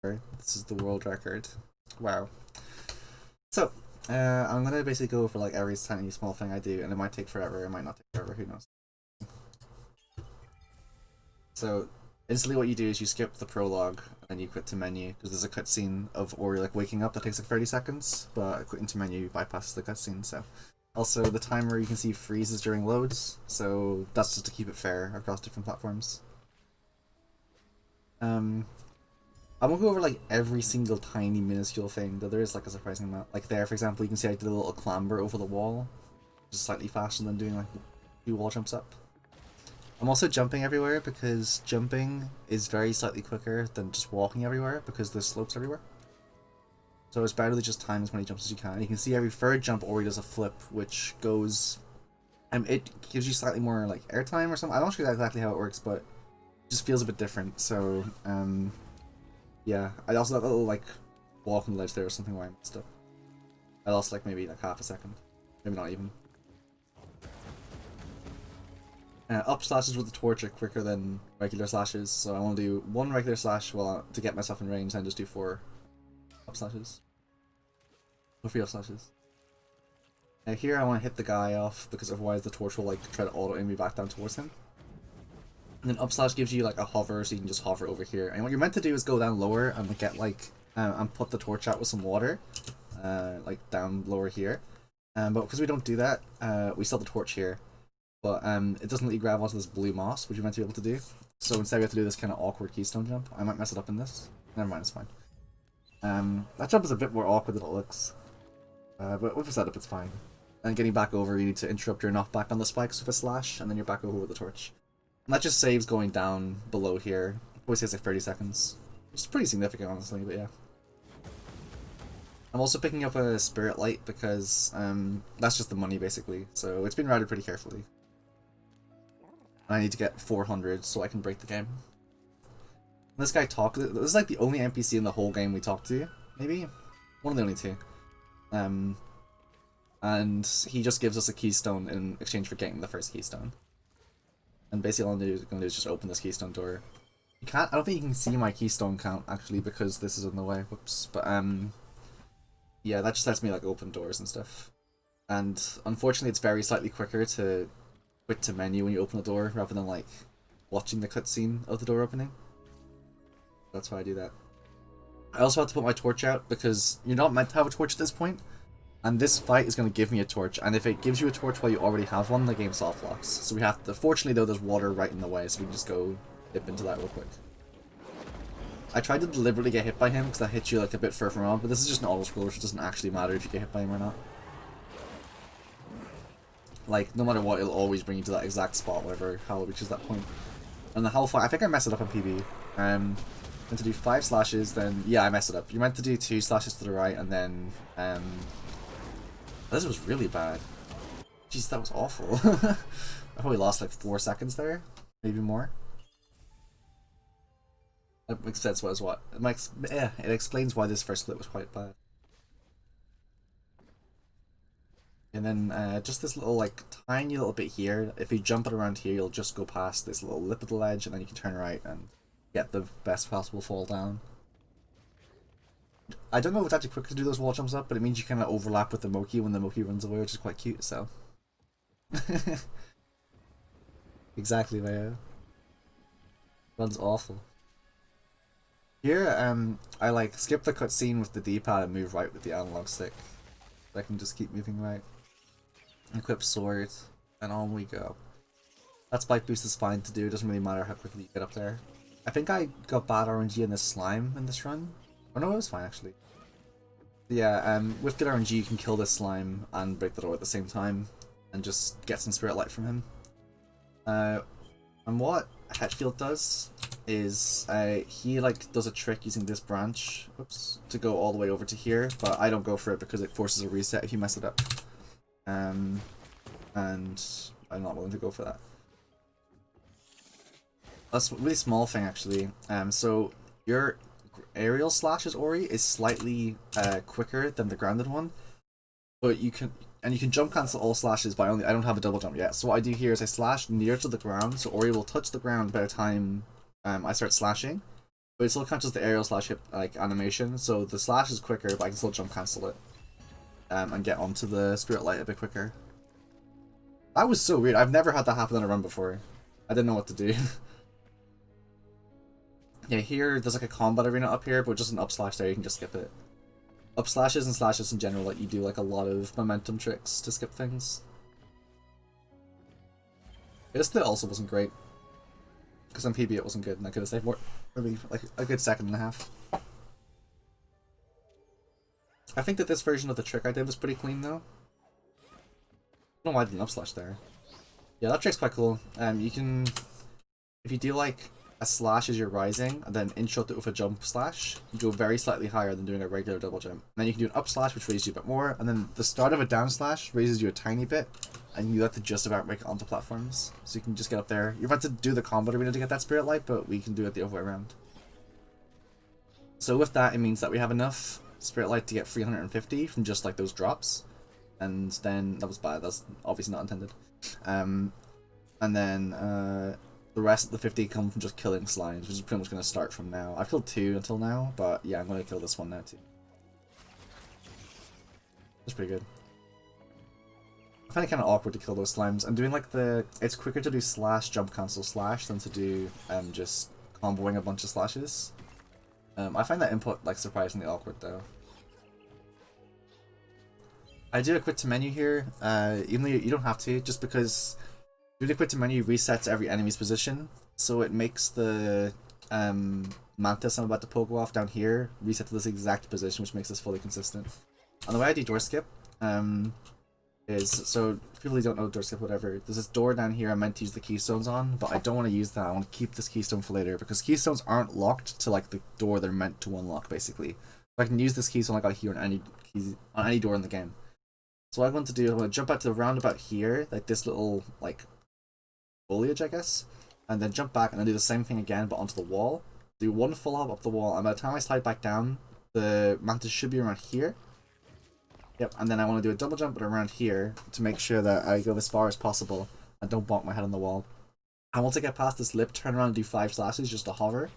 This is the world record. Wow. So, I'm gonna basically go for like every tiny small thing I do, and it might take forever, it might not take forever, who knows. So, instantly what you do is you skip the prologue, and then you quit to menu, because there's a cutscene of Ori like waking up that takes like 30 seconds, but quitting to menu bypasses the cutscene, so. Also, the timer you can see freezes during loads, so that's just to keep it fair across different platforms. I won't go over like every single tiny minuscule thing, though there is like a surprising amount. Like there, for example, you can see I did a little clamber over the wall, just slightly faster than doing like 2 wall jumps up. I'm also jumping everywhere because jumping is very slightly quicker than just walking everywhere because there's slopes everywhere. So it's better to just time as many jumps as you can. You can see every third jump Ori does a flip, which goes, it gives you slightly more like airtime or something. I'm not sure exactly how it works, but it just feels a bit different. So yeah, I also that little like walk on the ledge there or something where I messed up. I lost like maybe like half a second, maybe not even. Up slashes with the torch are quicker than regular slashes, so I want to do 1 regular slash to get myself in range, and just do 4 up slashes. Or 3 up slashes. Here I want to hit the guy off because otherwise the torch will like try to auto aim me back down towards him. And then up slash gives you like a hover, so you can just hover over here. And what you're meant to do is go down lower and get like and put the torch out with some water, like down lower here. But because we don't do that, we still have the torch here. But it doesn't let you grab onto this blue moss, which you're meant to be able to do. So instead we have to do this kind of awkward keystone jump. I might mess it up in this. Never mind, it's fine. That jump is a bit more awkward than it looks. But with a setup, it's fine. And getting back over, you need to interrupt your knockback on the spikes with a slash, and then you're back over with the torch. And that just saves going down below here. Always takes like 30 seconds. Which is pretty significant, honestly, but yeah. I'm also picking up a Spirit Light because that's just the money, basically. So it's been routed pretty carefully. And I need to get 400 so I can break the game. This guy this is like the only NPC in the whole game we talk to, maybe? One of the only 2. And he just gives us a keystone in exchange for getting the first keystone. And basically all I'm gonna do is just open this keystone door. You can't, I don't think you can see my keystone count actually because this is in the way, whoops. But yeah, that just lets me like open doors and stuff. And unfortunately it's very slightly quicker to quit to menu when you open the door rather than like watching the cutscene of the door opening. That's why I do that. I also have to put my torch out because you're not meant to have a torch at this point. And this fight is going to give me a torch, and if it gives you a torch while you already have one, the game soft locks. So we have to, fortunately though, there's water right in the way, so we can just go dip into that real quick. I tried to deliberately get hit by him, because that hits you like a bit further on, but this is just an auto-scroller, so it doesn't actually matter if you get hit by him or not. Like, no matter what, it'll always bring you to that exact spot whenever Hal reaches that point. And the Hellfire, I think I messed it up on PB. Meant to do 5 slashes, then, yeah, I messed it up. You're meant to do 2 slashes to the right, and then, this was really bad. Jeez, that was awful. I probably lost like 4 seconds there, maybe more. That makes sense. What is what? It explains why this first split was quite bad. And then just this little like tiny little bit here. If you jump it around here, you'll just go past this little lip of the ledge, and then you can turn right and get the best possible fall down. I don't know if it's actually quicker to do those wall jumps up, but it means you kind of overlap with the Moki when the Moki runs away, which is quite cute, so. Exactly, man. Runs awful. Here, I like skip the cutscene with the D-pad and move right with the analog stick. So I can just keep moving right. Equip sword, and on we go. That spike boost is fine to do, it doesn't really matter how quickly you get up there. I think I got bad RNG in this slime in this run. Oh no, it was fine actually. Yeah, with good RNG you can kill this slime and break the door at the same time and just get some Spirit Light from him. And what Hetfield does is he like does a trick using this branch, oops, to go all the way over to here, but I don't go for it because it forces a reset if you mess it up. And I'm not willing to go for that. That's a really small thing actually. So your aerial slashes Ori is slightly quicker than the grounded one, but you can jump cancel all slashes by only, I don't have a double jump yet, so what I do here is I slash near to the ground, so Ori will touch the ground by the time I start slashing, But it still counts as the aerial slash hit like animation, so the slash is quicker, but I can still jump cancel it. And get onto the Spirit Light a bit quicker. That was so weird. I've never had that happen in a run before. I didn't know what to do. Yeah, here there's like a combat arena up here, but just an up slash there, you can just skip it. Up slashes and slashes in general, like you do like a lot of momentum tricks to skip things. This split also wasn't great. Because on PB it wasn't good, and I could have saved more, maybe like a good second and a half. I think that this version of the trick I did was pretty clean though. I don't know why I didn't up slash there. Yeah, that trick's quite cool. You can, if you do like a slash as you're rising, and then interrupt it with a jump slash, you go very slightly higher than doing a regular double jump. And then you can do an up slash, which raises you a bit more, and then the start of a down slash raises you a tiny bit, and you have to just about make it onto platforms. So you can just get up there. You're about to do the combat arena to get that Spirit Light, but we can do it the other way around. So with that, it means that we have enough Spirit Light to get 350 from just like those drops. And then, that was bad, that's obviously not intended. And then the rest of the 50 come from just killing slimes, which is pretty much going to start from now. I've killed 2 until now, but yeah, I'm going to kill this one now too. That's pretty good. I find it kind of awkward to kill those slimes. I'm doing like the... It's quicker to do slash, jump, cancel, slash than to do just comboing a bunch of slashes. I find that input like surprisingly awkward though. I do a quit to menu here, even though you don't have to, just because doing the quit to menu resets every enemy's position, so it makes the Mantis I'm about to poke off down here reset to this exact position, which makes this fully consistent. And the way I do door skip is, so if people who don't know door skip, whatever, there's this door down here I'm meant to use the keystones on, but I don't want to use that. I want to keep this keystone for later, because keystones aren't locked to like the door they're meant to unlock, basically. I can use this keystone I got here on any door in the game. So what I'm going to do is I'm going to jump out to the roundabout here, like this little, like, foliage, I guess, and then jump back and then do the same thing again, but onto the wall. Do one full hop up the wall, and by the time I slide back down, the Mantis should be around here. Yep, and then I want to do a double jump around here to make sure that I go as far as possible and don't bonk my head on the wall. And once I get past this lip, turn around and do 5 slashes just to hover.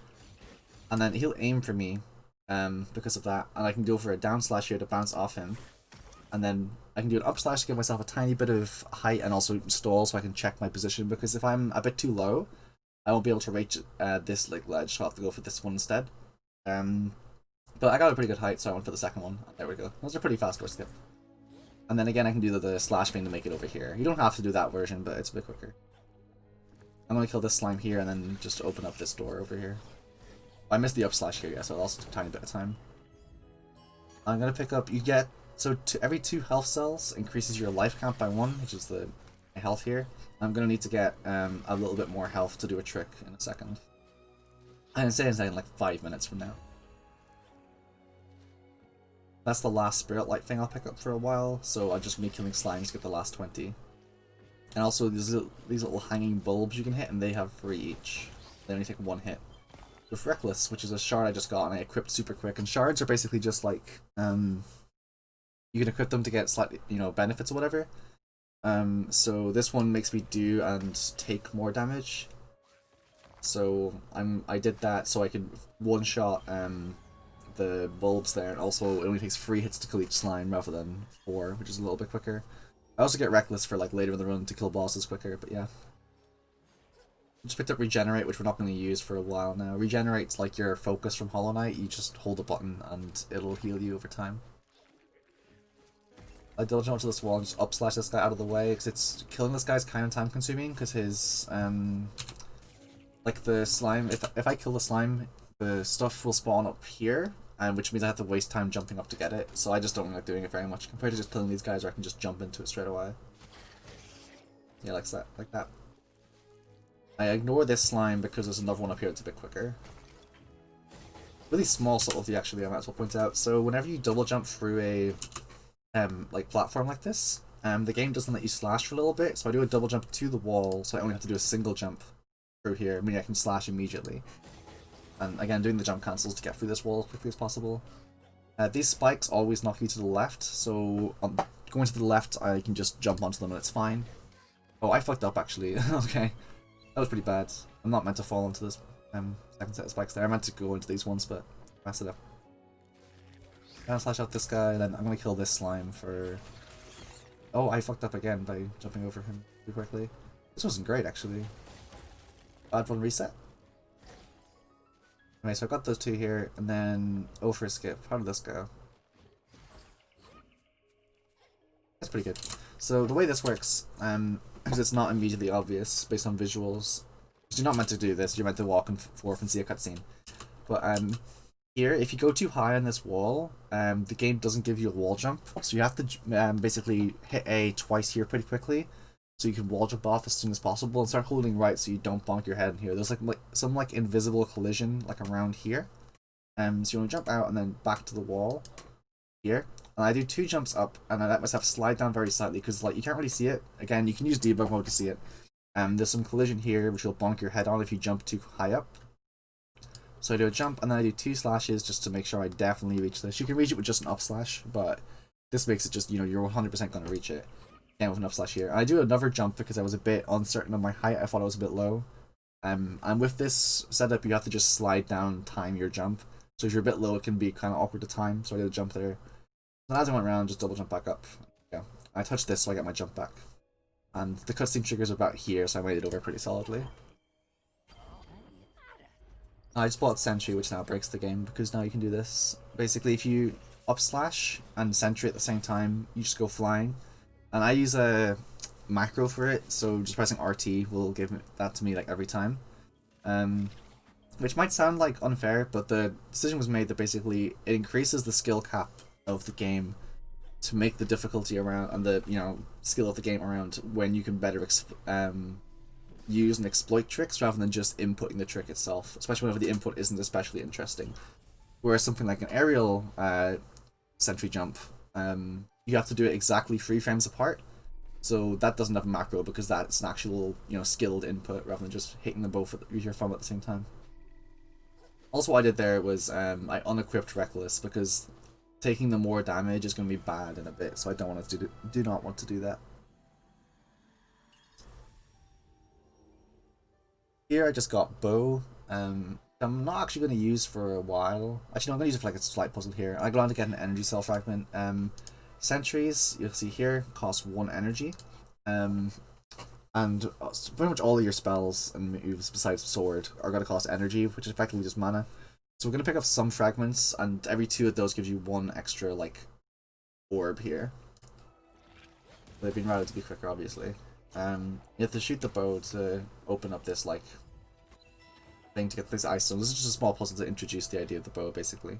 And then he'll aim for me because of that, and I can go for a down slash here to bounce off him. And then I can do an up slash to give myself a tiny bit of height and also stall so I can check my position, because if I'm a bit too low, I won't be able to reach this like ledge, so I'll have to go for this one instead. But I got a pretty good height, so I went for the second one. There we go. That was a pretty fast door skip. And then again, I can do the slash thing to make it over here. You don't have to do that version, but it's a bit quicker. I'm going to kill this slime here and then just open up this door over here. I missed the up slash here, yeah, so it also took a tiny bit of time. I'm going to pick up, you get, so every 2 health cells increases your life count by 1, which is the health here. I'm going to need to get a little bit more health to do a trick in a second. I'm saying in like 5 minutes from now. That's the last Spirit Light thing I'll pick up for a while, so I'll just be killing slimes to get the last 20. And also these little hanging bulbs you can hit, and they have 3 each. They only take 1 hit. With Reckless, which is a shard I just got and I equipped super quick, and shards are basically just like, you can equip them to get slightly, benefits or whatever. So this one makes me do and take more damage. So I did that so I could one-shot the bulbs there, and also it only takes 3 hits to kill each slime rather than 4, which is a little bit quicker. I also get Reckless for like later in the run to kill bosses quicker, but yeah. Just picked up Regenerate, which we're not going to use for a while now. Regenerate's like your focus from Hollow Knight. You just hold a button and it'll heal you over time. I double jump to this wall and just up slash this guy out of the way, because it's killing this guy's kind of time consuming, because his like the slime, if I kill the slime, the stuff will spawn up here, and which means I have to waste time jumping up to get it, so I just don't like doing it very much compared to just killing these guys where I can just jump into it straight away. Yeah, like that. I ignore this slime because there's another one up here that's a bit quicker. Really small subtlety actually, I might as well point out. So whenever you double jump through a like platform like this, the game doesn't let you slash for a little bit, so I do a double jump to the wall, so I only have to do a single jump through here, meaning I can slash immediately. And again, doing the jump cancels to get through this wall as quickly as possible. These spikes always knock you to the left, so going to the left I can just jump onto them and it's fine. Oh, I fucked up actually. Okay. That was pretty bad. I'm not meant to fall into this thing. second set of spikes there. I meant to go into these ones, but messed it up. Gonna slash out this guy, and then I'm gonna kill this slime for... Oh, I fucked up again by jumping over him too quickly. This wasn't great, actually. Bad one reset. Anyway, so I got those two here, and then... Oh, for a skip. How did this go? That's pretty good. So the way this works, because it's not immediately obvious based on visuals, because you're not meant to do this, you're meant to walk and forth and see a cutscene. But here, if you go too high on this wall, the game doesn't give you a wall jump, so you have to basically hit A twice here pretty quickly, so you can wall jump off as soon as possible and start holding right so you don't bonk your head in here. There's like some invisible collision like around here, so you want to jump out and then back to the wall here. And I do 2 jumps up, and I let myself slide down very slightly because like you can't really see it. Again, you can use debug mode to see it. There's some collision here which will bonk your head on if you jump too high up. So I do a jump, and then I do 2 slashes just to make sure I definitely reach this. You can reach it with just an up slash, but this makes it just, you know, you're 100% going to reach it. And with an up slash here. And I do another jump because I was a bit uncertain of my height. I thought I was a bit low. And with this setup, you have to just slide down, time your jump. So if you're a bit low, it can be kind of awkward to time. So I did a jump there. And as I went around, just double jump back up. Yeah, I touched this so I get my jump back. And the cutscene triggers about here, so I made it over pretty solidly. I just bought Sentry, which now breaks the game, because now you can do this. Basically, if you up slash and Sentry at the same time, you just go flying. And I use a macro for it, so just pressing RT will give that to me like every time. Which might sound like unfair, but the decision was made that basically it increases the skill cap of the game to make the difficulty around and the skill of the game around when you can better use and exploit tricks rather than just inputting the trick itself, especially whenever the input isn't especially interesting. Whereas something like an aerial sentry jump, you have to do it exactly 3 frames apart, so that doesn't have a macro because that's an actual skilled input rather than just hitting them both with your thumb at the same time. Also, what I did there was I unequipped Reckless because taking the more damage is going to be bad in a bit, so I don't want to do not want to do that. Here I just got bow. I'm not actually going to use for a while. Actually, no, I'm going to use it for like a slight puzzle here. I go on to get an energy cell fragment. Sentries, you'll see here, cost 1 energy. And pretty much all of your spells and moves besides sword are going to cost energy, which is effectively just mana. So we're going to pick up some fragments, and every 2 of those gives you 1 extra, like, orb here. They've been routed to be quicker, obviously. You have to shoot the bow to open up this, like, thing to get this ice stone. This is just a small puzzle to introduce the idea of the bow, basically.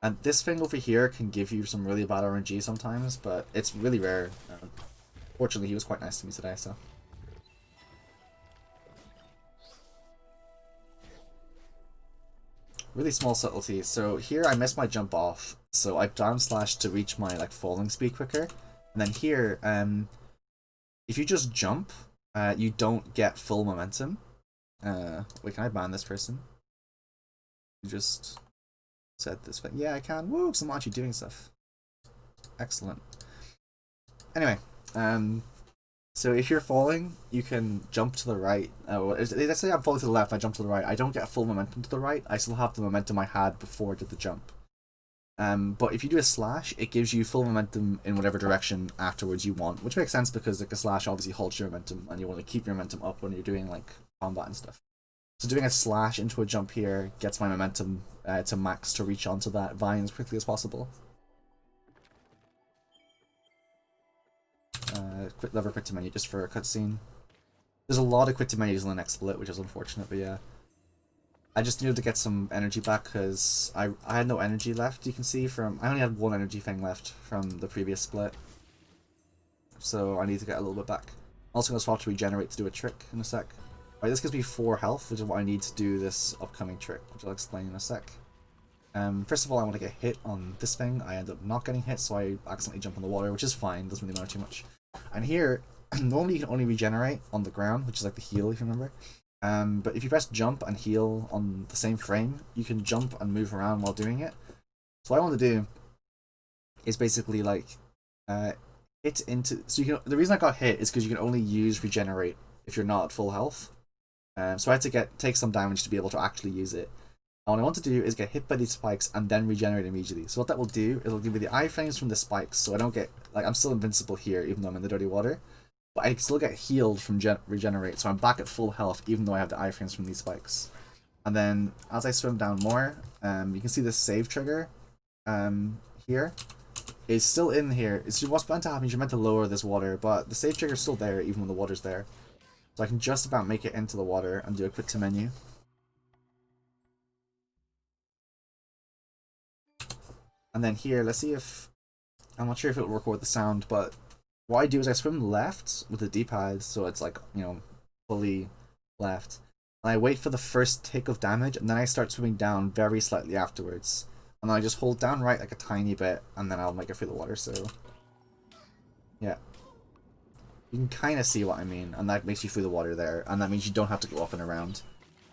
And this thing over here can give you some really bad RNG sometimes, but it's really rare. Fortunately, he was quite nice to me today, so... Really small subtlety. So here I missed my jump off, so I down slash to reach my like falling speed quicker. And then here, if you just jump, you don't get full momentum. Wait, can I ban this person? You just said this thing. Yeah, I can. Woo, because I'm actually doing stuff. Excellent. Anyway, so if you're falling, you can jump to the right. Let's say I'm falling to the left, I jump to the right. I don't get full momentum to the right. I still have the momentum I had before I did the jump. But if you do a slash, it gives you full momentum in whatever direction afterwards you want, which makes sense because like a slash obviously halts your momentum, and you want to keep your momentum up when you're doing like combat and stuff. So doing a slash into a jump here gets my momentum to max to reach onto that vine as quickly as possible. Quick lever quick to menu just for a cutscene. There's a lot of quick to menus in the next split, which is unfortunate, but yeah. I just needed to get some energy back because I had no energy left, you can see from... I only had 1 energy thing left from the previous split. So I need to get a little bit back. I'm also going to swap to regenerate to do a trick in a sec. Right, this gives me 4 health, which is what I need to do this upcoming trick, which I'll explain in a sec. First of all, I want to get hit on this thing. I end up not getting hit, so I accidentally jump in the water, which is fine, doesn't really matter too much. And here, normally you can only regenerate on the ground, which is like the heal, if you remember. But if you press jump and heal on the same frame, you can jump and move around while doing it. So what I want to do is basically like hit into... So you can... The reason I got hit is because you can only use regenerate if you're not at full health. So I had to take some damage to be able to actually use it. And what I want to do is get hit by these spikes and then regenerate immediately. So what that will do, it'll give me the iframes from the spikes, so I don't get, like, I'm still invincible here even though I'm in the dirty water. But I still get healed from regenerate, so I'm back at full health even though I have the iframes from these spikes. And then as I swim down more, you can see this save trigger here. It's still in here. It's what's meant to happen is you're meant to lower this water, but the save trigger is still there even when the water's there. So I can just about make it into the water and do a quick to menu. And then here, let's see if... I'm not sure if it'll record the sound, but what I do is I swim left with the D-pad, so it's like, you know, fully left. And I wait for the first tick of damage, and then I start swimming down very slightly afterwards. And then I just hold down right like a tiny bit, and then I'll make it through the water, so... yeah. You can kind of see what I mean, and that makes you through the water there, and that means you don't have to go up and around.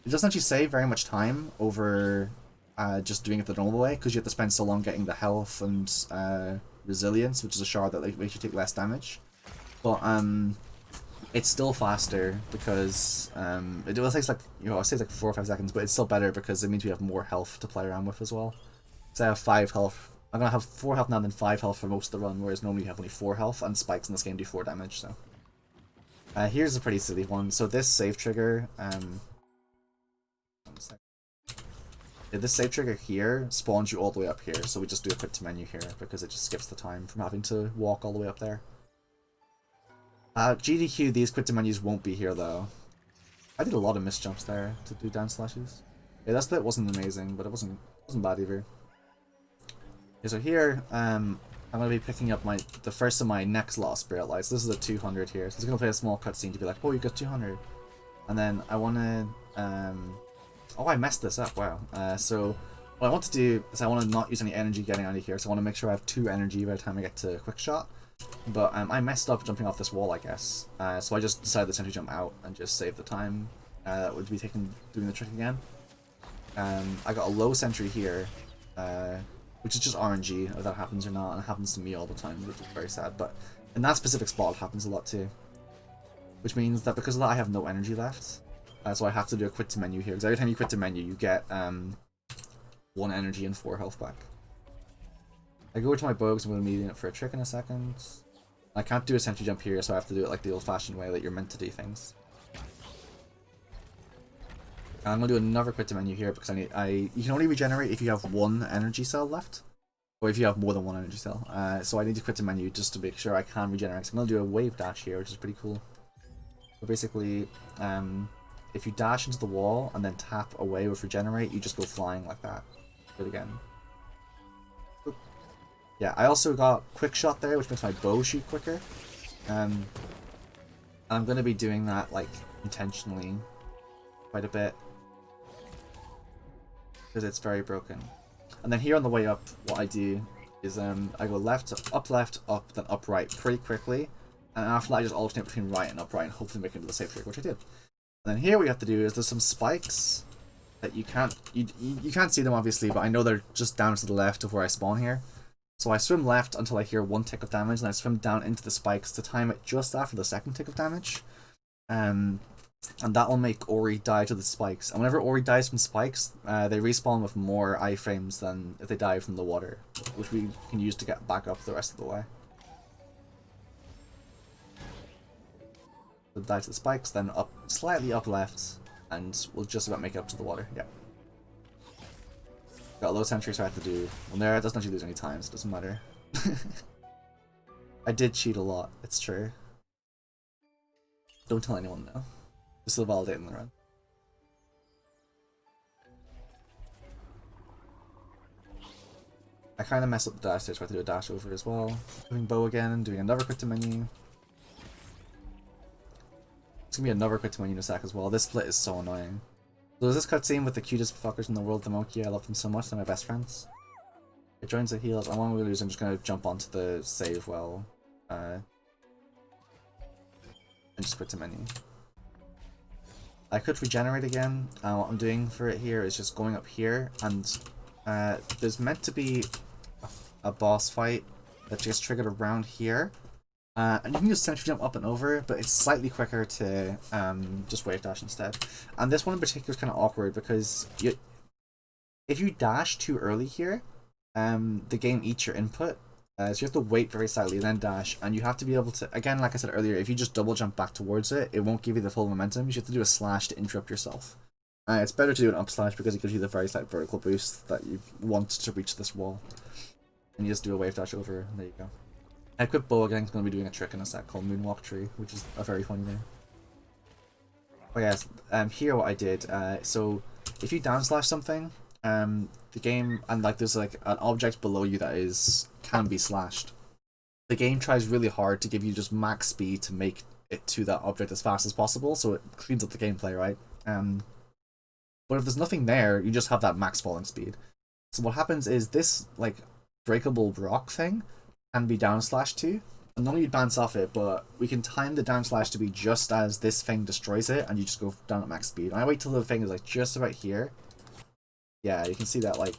It doesn't actually save very much time over just doing it the normal way, because you have to spend so long getting the health and resilience, which is a shard that makes you take less damage. But it's still faster because it will take like, you know, it takes like 4 or 5 seconds, but it's still better because it means we have more health to play around with as well. So I have 5 health. I'm gonna have 4 health now, then 5 health for most of the run, whereas normally you have only 4 health, and spikes in this game do 4 damage. So here's a pretty silly one. So this save trigger, this save trigger here spawns you all the way up here. So we just do a quick to menu here because it just skips the time from having to walk all the way up there. GDQ, these quick to menus won't be here though. I did a lot of missed jumps there to do down slashes. Yeah, that split wasn't amazing, but it wasn't bad either. Okay, so here, I'm gonna be picking up the first of my next lot of spirit lights. This is a 200 here, so it's gonna play a small cutscene to be like, oh, you got 200, and then I wanna, oh, I messed this up. Wow. So what I want to do is I want to not use any energy getting out of here, so I want to make sure I have 2 energy by the time I get to quick shot. But I messed up jumping off this wall, I guess. So I just decided to sentry jump out and just save the time. That would be doing the trick again. I got a low sentry here, which is just RNG, if that happens or not, and it happens to me all the time, which is very sad. But in that specific spot, it happens a lot too. Which means that because of that, I have no energy left. So I have to do a quit to menu here, because every time you quit to menu, you get 1 energy and 4 health back. I go to my bow because I'm going to be needing it for a trick in a second. I can't do a sentry jump here, so I have to do it like the old-fashioned way that you're meant to do things. And I'm going to do another quit to menu here because you can only regenerate if you have 1 energy cell left, or if you have more than 1 energy cell. So I need to quit to menu just to make sure I can regenerate. So I'm going to do a wave dash here, which is pretty cool. So basically, if you dash into the wall and then tap away with regenerate, you just go flying like that. Do it again. Oop. Yeah, I also got quick shot there, which makes my bow shoot quicker. I'm going to be doing that like intentionally quite a bit because it's very broken. And then here on the way up, what I do is I go left, up, then up, right pretty quickly. And after that, I just alternate between right and upright and hopefully make it into the safe trick, which I did. And then here what you have to do is there's some spikes that you can't see them obviously, but I know they're just down to the left of where I spawn here. So I swim left until I hear 1 tick of damage, and I swim down into the spikes to time it just after the 2nd tick of damage. And that will make Ori die to the spikes. And whenever Ori dies from spikes, they respawn with more iframes than if they die from the water, which we can use to get back up the rest of the way. So die to the spikes, then up, slightly up left, and we'll just about make it up to the water. Yeah. Got a low sentry, so I have to do... Well, there, it doesn't actually lose any time, so it doesn't matter. I did cheat a lot, it's true. Don't tell anyone though. This will validate in the run. I kind of messed up the dash there, so I have to do a dash over as well. Doing bow again, and doing another quick to menu. It's gonna be another quick to menu in a sec as well. This split is so annoying. So there's this cutscene with the cutest fuckers in the world, the monkey. I love them so much, they're my best friends. It joins the heals. I want to lose, I'm just gonna jump onto the save well. And just quit to menu. I could regenerate again. What I'm doing for it here is just going up here, and there's meant to be a boss fight that gets triggered around here. And you can use sentry jump up and over, but it's slightly quicker to just wave dash instead. And this one in particular is kind of awkward because if you dash too early here, the game eats your input. So you have to wait very slightly, then dash, and you have to be able to, again, like I said earlier, if you just double jump back towards it, it won't give you the full momentum. You have to do a slash to interrupt yourself. It's better to do an up slash because it gives you the very slight vertical boost that you want to reach this wall. And you just do a wave dash over, and there you go. Equip bow again is going to be doing a trick in a set called Moonwalk Tree, which is a very funny name. Oh yes, here what I did, so if you down slash something, the game, and like there's like an object below you that can be slashed, the game tries really hard to give you just max speed to make it to that object as fast as possible, so it cleans up the gameplay, right? But if there's nothing there, you just have that max falling speed. So what happens is this like breakable rock thing can be down slashed to, and normally you'd bounce off it, but we can time the down slash to be just as this thing destroys it, and you just go down at max speed. And I wait till the thing is like just about here. Yeah, you can see that, like,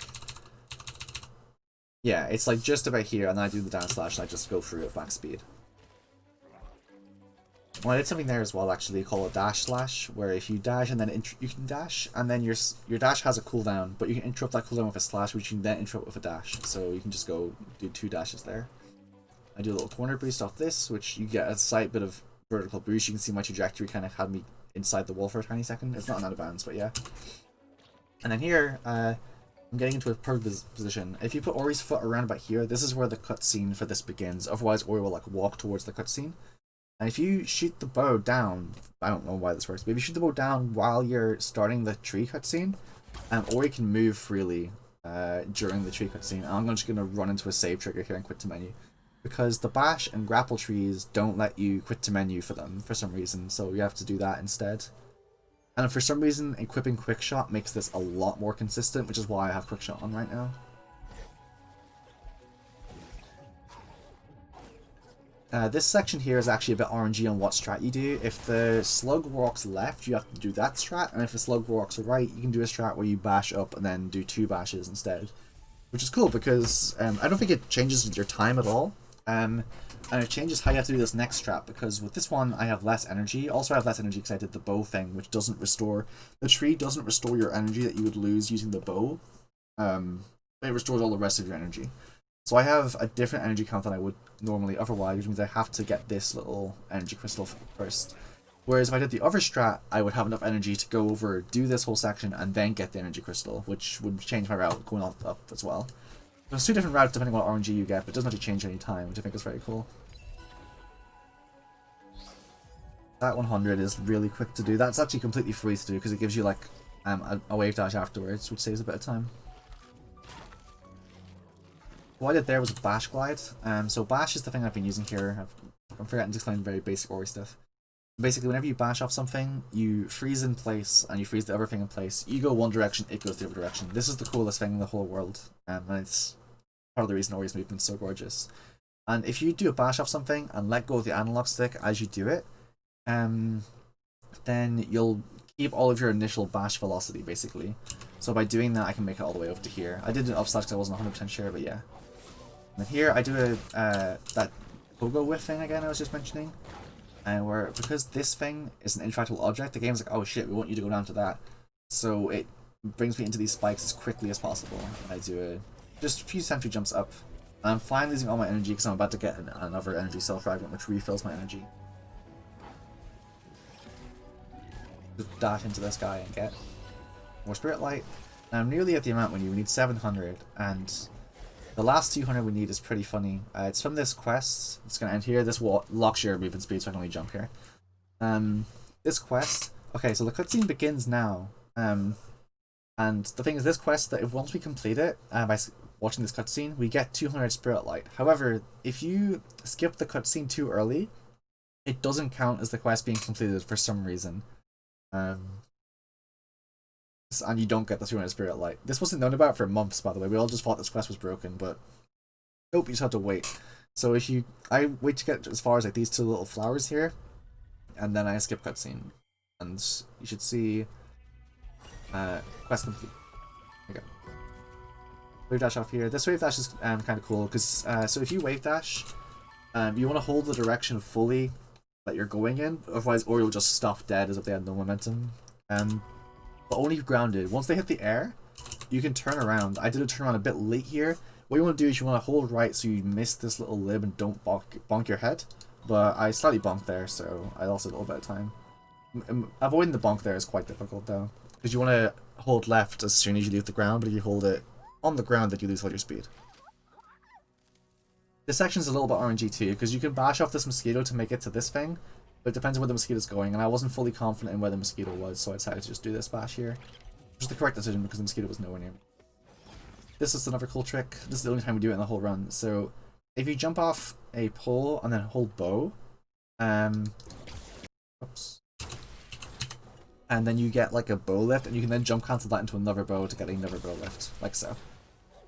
yeah, it's like just about here, and then I do the down slash and I just go through at max speed. Well, I did something there as well, actually, called a dash slash, where if you dash and then you can dash, and then your dash has a cooldown, but you can interrupt that cooldown with a slash, which you can then interrupt with a dash. So you can just go do 2 dashes there. I do a little corner boost off this, which you get a slight bit of vertical boost. You can see my trajectory kind of had me inside the wall for a tiny second. It's not an out of bounds, but yeah. And then here, I'm getting into a perfect position. If you put Ori's foot around about here, this is where the cutscene for this begins. Otherwise, Ori will like walk towards the cutscene. And if you shoot the bow down, I don't know why this works, but if you shoot the bow down while you're starting the tree cutscene, Ori can move freely during the tree cutscene. I'm just going to run into a save trigger here and quit to menu. Because the bash and grapple trees don't let you quit to menu for them for some reason, so you have to do that instead. And for some reason, equipping Quickshot makes this a lot more consistent, which is why I have Quickshot on right now. This section here is actually a bit RNG on what strat you do. If the slug walks left, you have to do that strat, and if the slug walks right, you can do a strat where you bash up and then do 2 bashes instead. Which is cool because I don't think it changes your time at all. And it changes how you have to do this next strat, because with this one I have less energy. Also I have less energy because I did the bow thing, which doesn't restore... The tree doesn't restore your energy that you would lose using the bow. It restores all the rest of your energy. So I have a different energy count than I would normally otherwise, which means I have to get this little energy crystal first. Whereas if I did the other strat, I would have enough energy to go over, do this whole section, and then get the energy crystal, which would change my route going up as well. There's 2 different routes depending on what RNG you get, but it doesn't actually change any time, which I think is very cool. That 100 is really quick to do. That's actually completely free to do because it gives you like a wave dash afterwards, which saves a bit of time. What I did there was a bash glide. So bash is the thing I've been using here. I'm forgetting to explain very basic Ori stuff. Basically, whenever you bash off something, you freeze in place, and you freeze the other thing in place. You go one direction, it goes the other direction. This is the coolest thing in the whole world, and it's part of the reason Ori's movement's so gorgeous. And if you do a bash off something and let go of the analog stick as you do it, then you'll keep all of your initial bash velocity, basically. So by doing that, I can make it all the way over to here. I did an up slash because I wasn't 100% sure, but yeah. And then here, I do that pogo whiff thing again I was just mentioning. And where, because this thing is an intractable object, the game's like, oh shit, we want you to go down to that. So it brings me into these spikes as quickly as possible. I do just a few sentry jumps up. And I'm fine losing all my energy because I'm about to get another energy cell fragment which refills my energy. Just dash into this guy and get more spirit light. Now I'm nearly at the amount we need. We need 700, and the last 200 we need is pretty funny. It's from this quest. It's gonna end here. This locks your movement speed, so I can only jump here. This quest. Okay, so the cutscene begins now. And the thing is, this quest, that if once we complete it by watching this cutscene, we get 200 spirit light. However, if you skip the cutscene too early, it doesn't count as the quest being completed for some reason. And you don't get the 200 spirit light. This wasn't known about for months, by the way. We all just thought this quest was broken, but nope, you just have to wait. So I wait to get as far as like these 2 little flowers here, and then I skip cutscene, and you should see quest complete. There you go. Wave dash off here. This wave dash is kind of cool because so if you wave dash, You want to hold the direction fully that you're going in, otherwise, or you'll just stop dead as if they had no momentum. But only if grounded. Once they hit the air, you can turn around. I did a turn around a bit late here. What you want to do is you want to hold right so you miss this little lib and don't bonk your head. But I slightly bonked there, so I lost a little bit of time. Avoiding the bonk there is quite difficult though, because you want to hold left as soon as you leave the ground, but if you hold it on the ground, then you lose all your speed. This section's a little bit RNG too, because you can bash off this mosquito to make it to this thing, but it depends on where the mosquito's going, and I wasn't fully confident in where the mosquito was, so I decided to just do this bash here. Which is the correct decision because the mosquito was nowhere near me. This is another cool trick. This is the only time we do it in the whole run. So if you jump off a pole and then hold bow, oops, and then you get like a bow lift, and you can then jump cancel that into another bow to get another bow lift, like so.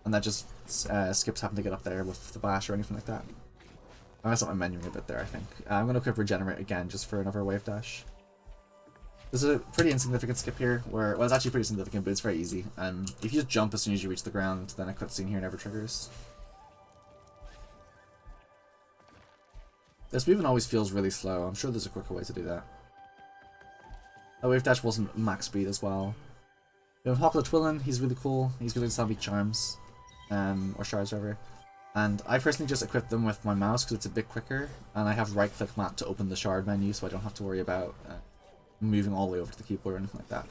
And that just skips having to get up there with the bash or anything like that. I messed up my menuing a bit there, I think. I'm going to equip Regenerate again just for another wave dash. This is a pretty insignificant skip here, where, well, it's actually pretty significant, but it's very easy. If you just jump as soon as you reach the ground, then a cutscene here never triggers. This movement always feels really slow. I'm sure there's a quicker way to do that. The wave dash wasn't max speed as well. We have Hop the Twillin, he's really cool. He's good at Zombie Charms, or Shards, whatever. And I personally just equip them with my mouse because it's a bit quicker, and I have right-click map to open the shard menu, so I don't have to worry about moving all the way over to the keyboard or anything like that.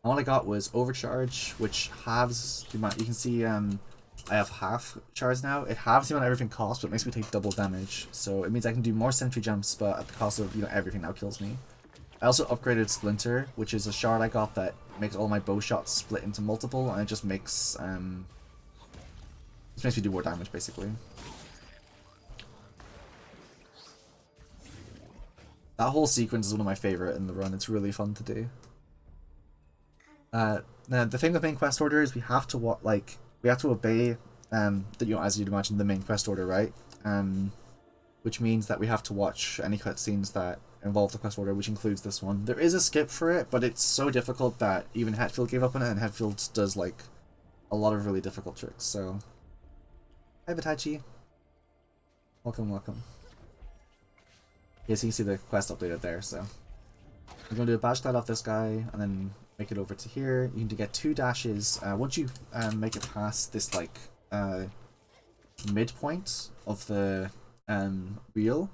And what I got was Overcharge, which halves the amount. You can see I have half shards now. It halves the amount everything costs, but it makes me take double damage. So it means I can do more sentry jumps, but at the cost of, you know, everything now kills me. I also upgraded Splinter, which is a shard I got that makes all my bow shots split into multiple, and it just makes me do more damage basically. That whole sequence is one of my favorite in the run. It's really fun to do. Now the thing with main quest order is we have to obey as you'd imagine, the main quest order, right? Which means that we have to watch any cutscenes that involve the quest order, which includes this one. There is a skip for it, but it's so difficult that even Hetfield gave up on it, and Hetfield does like a lot of really difficult tricks. So, hi Batachi, welcome, welcome. Yes, you can see the quest updated there, so I'm going to do a bash glide off this guy, and then make it over to here. You can get 2 dashes. Once you make it past this, like, midpoint of the wheel,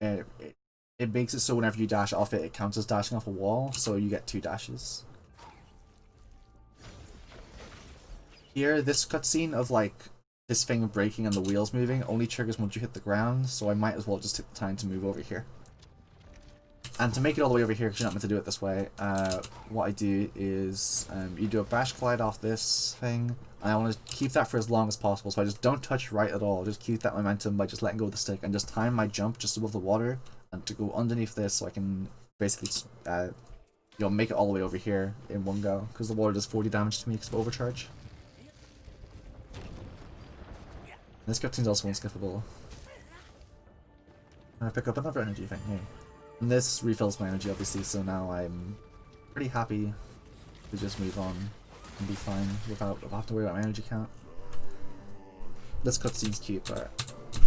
it makes it so whenever you dash off it, it counts as dashing off a wall, so you get 2 dashes. Here, this cutscene of, like, this thing breaking and the wheels moving only triggers once you hit the ground, so I might as well just take the time to move over here. And to make it all the way over here, because you're not meant to do it this way, what I do is you do a bash glide off this thing, and I want to keep that for as long as possible, so I just don't touch right at all, just keep that momentum by just letting go of the stick, and just time my jump just above the water, and to go underneath this so I can basically you know, make it all the way over here in one go, because the water does 40 damage to me because of overcharge. This cutscene's also unskippable. I pick up another energy thing here. And this refills my energy, obviously, so now I'm pretty happy to just move on and be fine without having to worry about my energy count. This cutscene's cute, but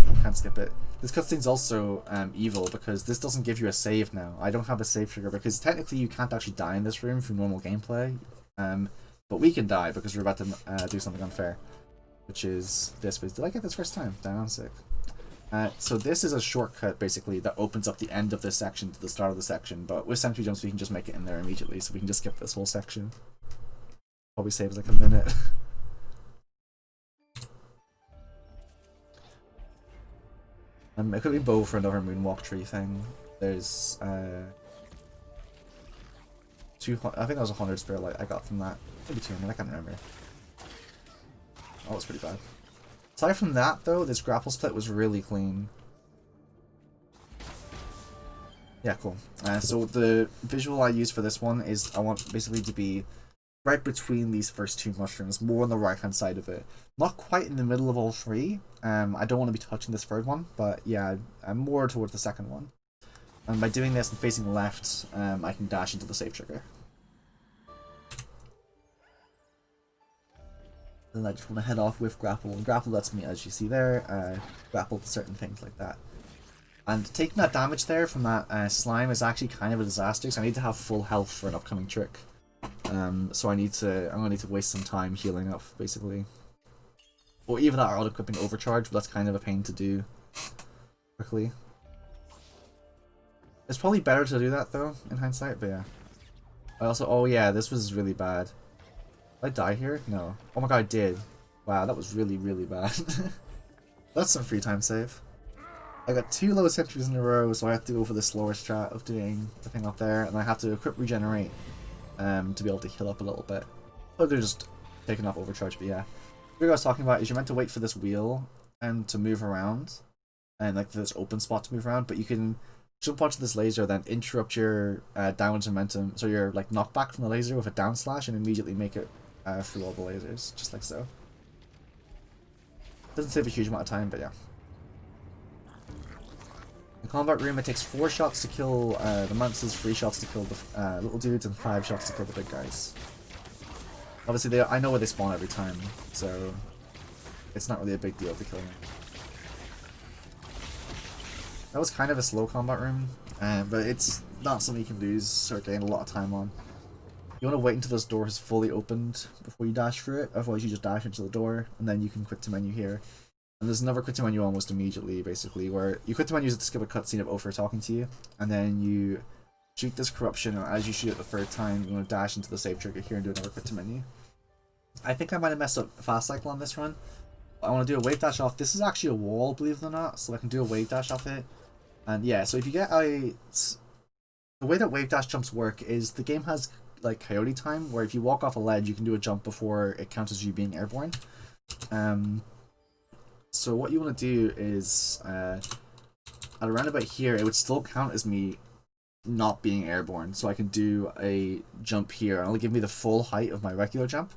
I can't skip it. This cutscene's also evil because this doesn't give you a save now. I don't have a save trigger because technically you can't actually die in this room through normal gameplay. But we can die because we're about to do something unfair. Which is this. Did I get this first time? Down sick. So this is a shortcut basically that opens up the end of this section to the start of the section, but with sentry jumps we can just make it in there immediately, so we can just skip this whole section. Probably saves like a minute. It could be bow for another moonwalk tree thing. There's I think that was 100 spare light I got from that. Maybe 200, I can't remember. Oh, it's pretty bad. Aside from that, though, this grapple split was really clean. Yeah, cool. So the visual I use for this one is I want basically to be right between these first 2 mushrooms, more on the right-hand side of it. Not quite in the middle of all 3. I don't want to be touching this 3rd one, but yeah, I'm more towards the 2nd one. And by doing this and facing left, I can dash into the save trigger. Then I just want to head off with grapple, and grapple lets me, as you see there, grapple to certain things like that. And taking that damage there from that slime is actually kind of a disaster, so I need to have full health for an upcoming trick. So I'm gonna need to waste some time healing up, basically. Or even that auto equipping overcharge, but that's kind of a pain to do quickly. It's probably better to do that though, in hindsight, but yeah. I also, oh yeah, this was really bad. Did I die here? No. Oh my god, I did. Wow, that was really, really bad. That's some free time save. I got 2 low sentries in a row, so I have to go for the slower strat of doing the thing up there, and I have to equip regenerate to be able to heal up a little bit. Oh, they're just taking off overcharge, but yeah. What I was talking about is you're meant to wait for this wheel to move around, and like this open spot to move around, but you can jump onto this laser, then interrupt your downwards momentum, so you're like knocked back from the laser with a down slash, and immediately make it through all the lasers, just like so. Doesn't save a huge amount of time, but yeah. The combat room, it takes 4 shots to kill the monsters, 3 shots to kill the little dudes, and 5 shots to kill the big guys. Obviously, I know where they spawn every time, so it's not really a big deal to kill them. That was kind of a slow combat room, but it's not something you can lose or gain a lot of time on. You want to wait until those doors fully opened before you dash through it, otherwise you just dash into the door, and then you can quit to menu here. And there's another quit to menu almost immediately, basically, where you quit to menu to skip a cutscene of Ophir talking to you, and then you shoot this corruption, and as you shoot it the 3rd time, you want to dash into the save trigger here and do another quit to menu. I think I might have messed up fast cycle on this run. I want to do a wave dash off. This is actually a wall, believe it or not, so I can do a wave dash off it. And yeah, so if you get the way that wave dash jumps work is the game has like coyote time, where if you walk off a ledge, you can do a jump before it counts as you being airborne. So what you want to do is at around about here, it would still count as me not being airborne, so I can do a jump here, and it'll give me the full height of my regular jump.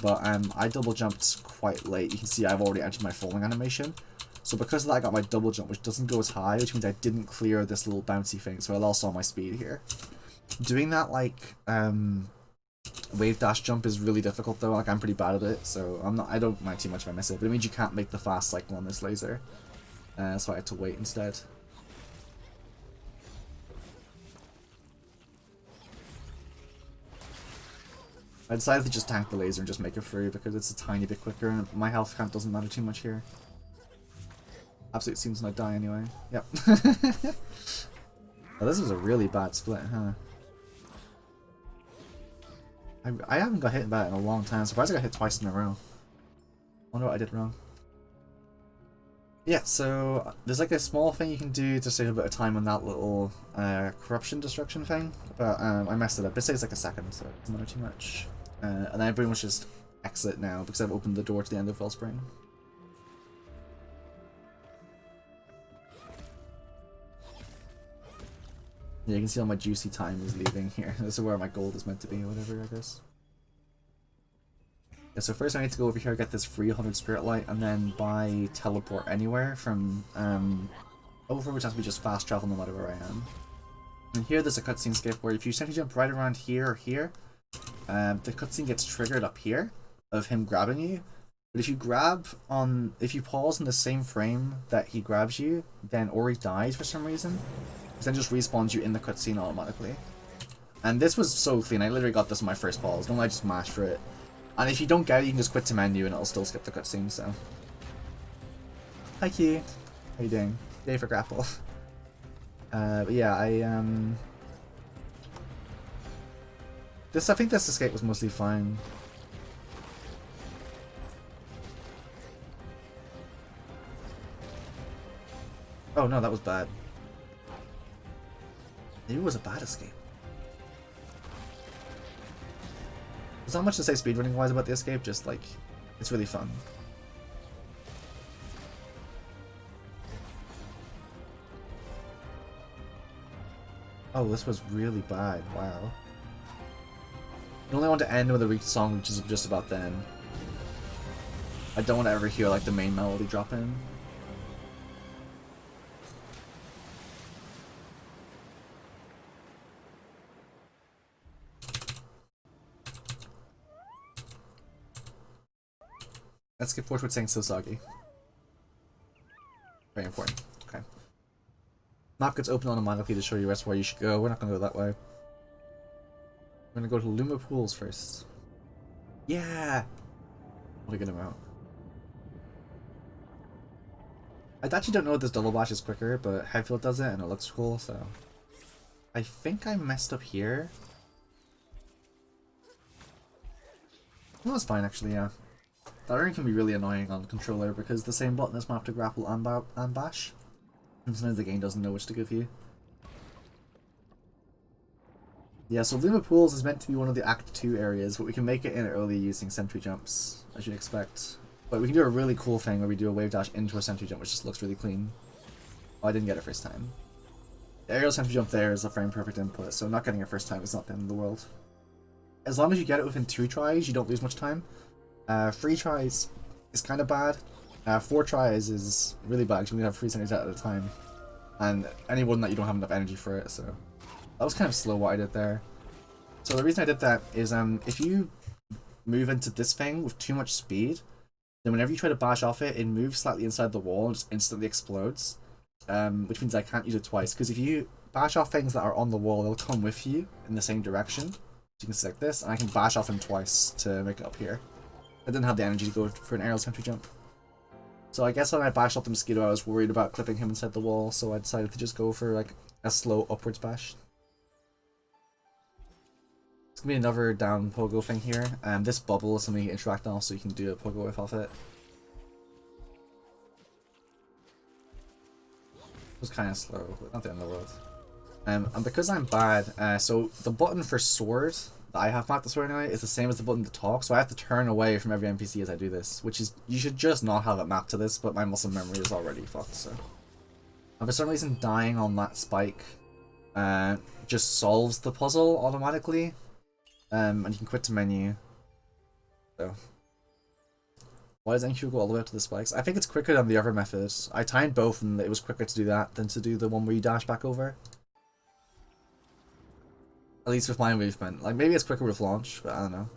But I double jumped quite late. You can see I've already entered my falling animation. So because of that, I got my double jump, which doesn't go as high, which means I didn't clear this little bouncy thing, so I lost all my speed here. Doing that, like, wave dash jump is really difficult though. Like, I'm pretty bad at it, so I don't mind too much if I miss it, but it means you can't make the fast cycle on this laser. So I had to wait instead. I decided to just tank the laser and just make it free because it's a tiny bit quicker and my health count doesn't matter too much here. Absolute seems when I die anyway. Yep. Well, this was a really bad split, huh? I haven't got hit by it in a long time. I'm surprised I got hit twice in a row. Wonder what I did wrong. Yeah, so there's like a small thing you can do to save a bit of time on that little corruption destruction thing, but I messed it up. It saves like a second, so it doesn't matter too much. And then I pretty much just exit now because I've opened the door to the end of Wellspring. Yeah, you can see all my juicy time is leaving here. This is where my gold is meant to be, or whatever, I guess. Yeah, so first I need to go over here, get this free 100 Spirit Light, and then buy Teleport Anywhere from over, which has to be just fast travel no matter where I am. And here there's a cutscene skip where if you essentially jump right around here or here, the cutscene gets triggered up here of him grabbing you. But if you pause in the same frame that he grabs you, then Ori dies for some reason. Then just respawns you in the cutscene automatically. And this was so clean, I literally got this on my first pause. Normally I just mash for it. And if you don't get it, you can just quit to menu and it'll still skip the cutscene, so. Hi Q. How you doing? Yay for grapple. But yeah, I think this escape was mostly fine. Oh no, that was bad. Maybe it was a bad escape. There's not much to say speedrunning wise about the escape, just like, it's really fun. Oh, this was really bad, wow. You only want to end with a Reach song, which is just about then. I don't want to ever hear like the main melody drop in. Let's skip forward saying so soggy. Very important. Okay. Map gets open automatically to show you where you should go. We're not gonna go that way. We're gonna go to Luma Pools first. Yeah! What a good amount. I actually don't know if this double bash is quicker, but Headfield does it and it looks cool, so... I think I messed up here. No, it's fine actually, yeah. That ring can be really annoying on the controller because the same button is mapped to grapple and bash. And sometimes the game doesn't know which to give you. Yeah, so Luma Pools is meant to be one of the Act 2 areas, but we can make it in early using sentry jumps, as you'd expect. But we can do a really cool thing where we do a wave dash into a sentry jump, which just looks really clean. Oh, I didn't get it first time. The aerial sentry jump there is a frame perfect input, so not getting it first time is not the end of the world. As long as you get it within 2 tries, you don't lose much time. 3 tries is kind of bad. 4 tries is really bad because you only have 3 sentries out at a time. And any one that you don't have enough energy for it, so... That was kind of slow what I did there. So the reason I did that is if you move into this thing with too much speed, then whenever you try to bash off it, it moves slightly inside the wall and just instantly explodes. Which means I can't use it twice, because if you bash off things that are on the wall, they'll come with you in the same direction. So you can select this, and I can bash off them twice to make it up here. I didn't have the energy to go for an aerial sentry jump. So I guess when I bashed off the mosquito, I was worried about clipping him inside the wall, so I decided to just go for like a slow upwards bash. It's gonna be another down pogo thing here. This bubble is something you interact on, so you can do a pogo whiff off it. It was kind of slow, but not the end of the world. And because I'm bad, so the button for sword that I have mapped the sword anyway is the same as the button to talk, so I have to turn away from every NPC as I do this, which is, you should just not have it mapped to this, but my muscle memory is already fucked, so. And for some reason, dying on that spike just solves the puzzle automatically. And you can quit the menu. So. Why does NQ go all the way up to the spikes? I think it's quicker than the other methods. I timed both and it was quicker to do that than to do the one where you dash back over. At least with my movement. Like, maybe it's quicker with launch, but I don't know.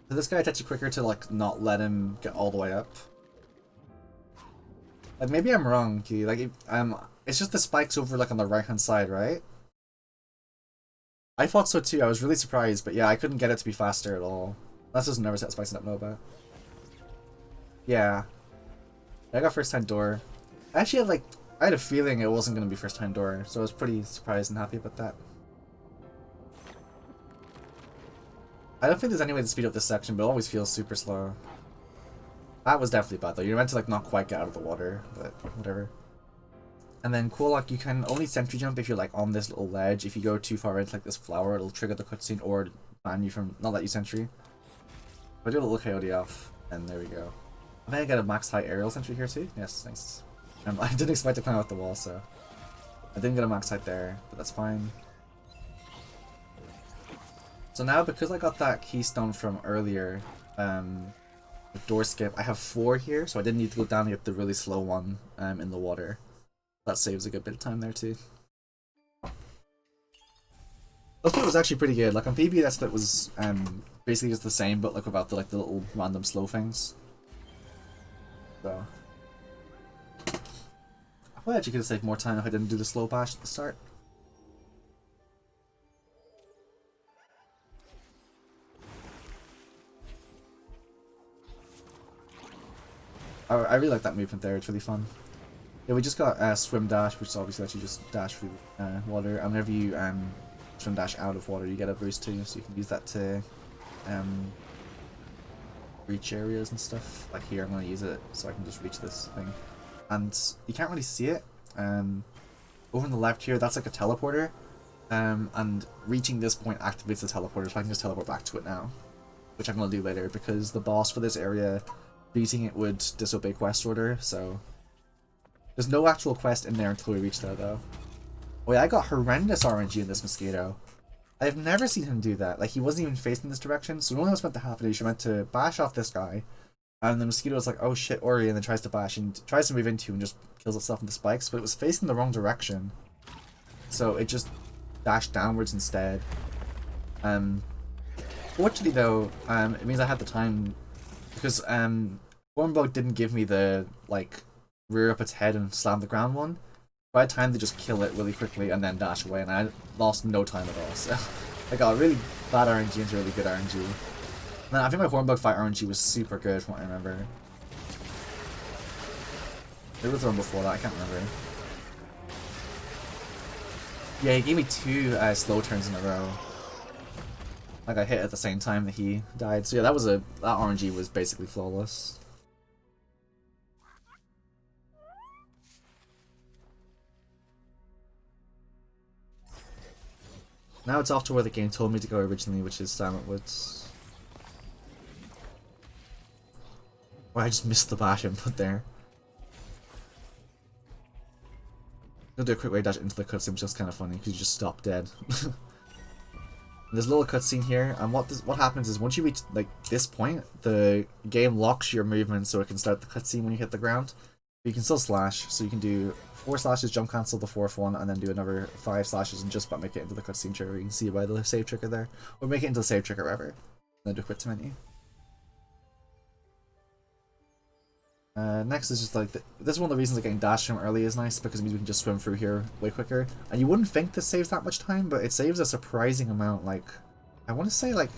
So this guy it's actually quicker to, like, not let him get all the way up. Like, maybe I'm wrong, Key. Like, it's just the spikes over, like, on the right-hand side, right? I thought so too, I was really surprised, but yeah, I couldn't get it to be faster at all. Unless there's another set of spikes I don't know about. Yeah. I got first time door. I had a feeling it wasn't going to be first time door, so I was pretty surprised and happy about that. I don't think there's any way to speed up this section, but it always feels super slow. That was definitely bad though, you're meant to like not quite get out of the water, but whatever. And then cool, like you can only sentry jump if you're like on this little ledge. If you go too far into like this flower, it'll trigger the cutscene or ban you from not let you sentry. But I do a little coyote off, and there we go. I think I get a max height aerial sentry here too. Yes, nice. I didn't expect to climb out the wall, so I didn't get a max height there, but that's fine. So now because I got that keystone from earlier, with door skip, I have 4 here, so I didn't need to go down and get the really slow one in the water. That saves a good bit of time there too. That split was actually pretty good. Like on PB, that split was basically just the same, but like without the the little random slow things. So I thought actually could have saved more time if I didn't do the slow bash at the start. I really like that movement there. It's really fun. Yeah, we just got swim dash, which is obviously lets you just dash through water. And whenever you swim dash out of water, you get a boost too, so you can use that to reach areas and stuff. Like here, I'm going to use it so I can just reach this thing. And you can't really see it. Over on the left here, that's like a teleporter. And reaching this point activates the teleporter, so I can just teleport back to it now. Which I'm going to do later, because the boss for this area, beating it would disobey quest order, so... There's no actual quest in there until we reach there, though. Oh yeah, I got horrendous RNG in this mosquito. I've never seen him do that. Like, he wasn't even facing this direction, so normally what's meant to happen is you're meant to bash off this guy, and the mosquito is like, oh shit, Ori, and then tries to bash, and tries to move into you and just kills itself in the spikes, but it was facing the wrong direction. So it just dashed downwards instead. Fortunately though, it means I had the time because Hornbug didn't give me the like rear up its head and slam the ground one. By the time they just kill it really quickly and then dash away, and I lost no time at all. So I got really bad RNG into really good RNG. And then I think my Hornbug fight RNG was super good from what I remember. There was one before that, I can't remember. Yeah, he gave me 2 slow turns in a row. Like I hit at the same time that he died. So yeah, that RNG was basically flawless. Now it's off to where the game told me to go originally, which is Silent Woods. Oh, I just missed the bash input there. I'm gonna do a quick way dash into the cutscene, which is kind of funny because you just stop dead. There's a little cutscene here, and what happens is once you reach like this point, the game locks your movement so it can start the cutscene when you hit the ground. But you can still slash, so you can do 4 slashes, jump cancel the 4th one, and then do another 5 slashes and just about make it into the cutscene trigger. You can see by the save trigger there, or make it into the save trigger wherever. Then do a quit to menu. Next is just like, this is one of the reasons that getting dash from early is nice, because it means we can just swim through here way quicker. And you wouldn't think this saves that much time, but it saves a surprising amount, like, I want to say like,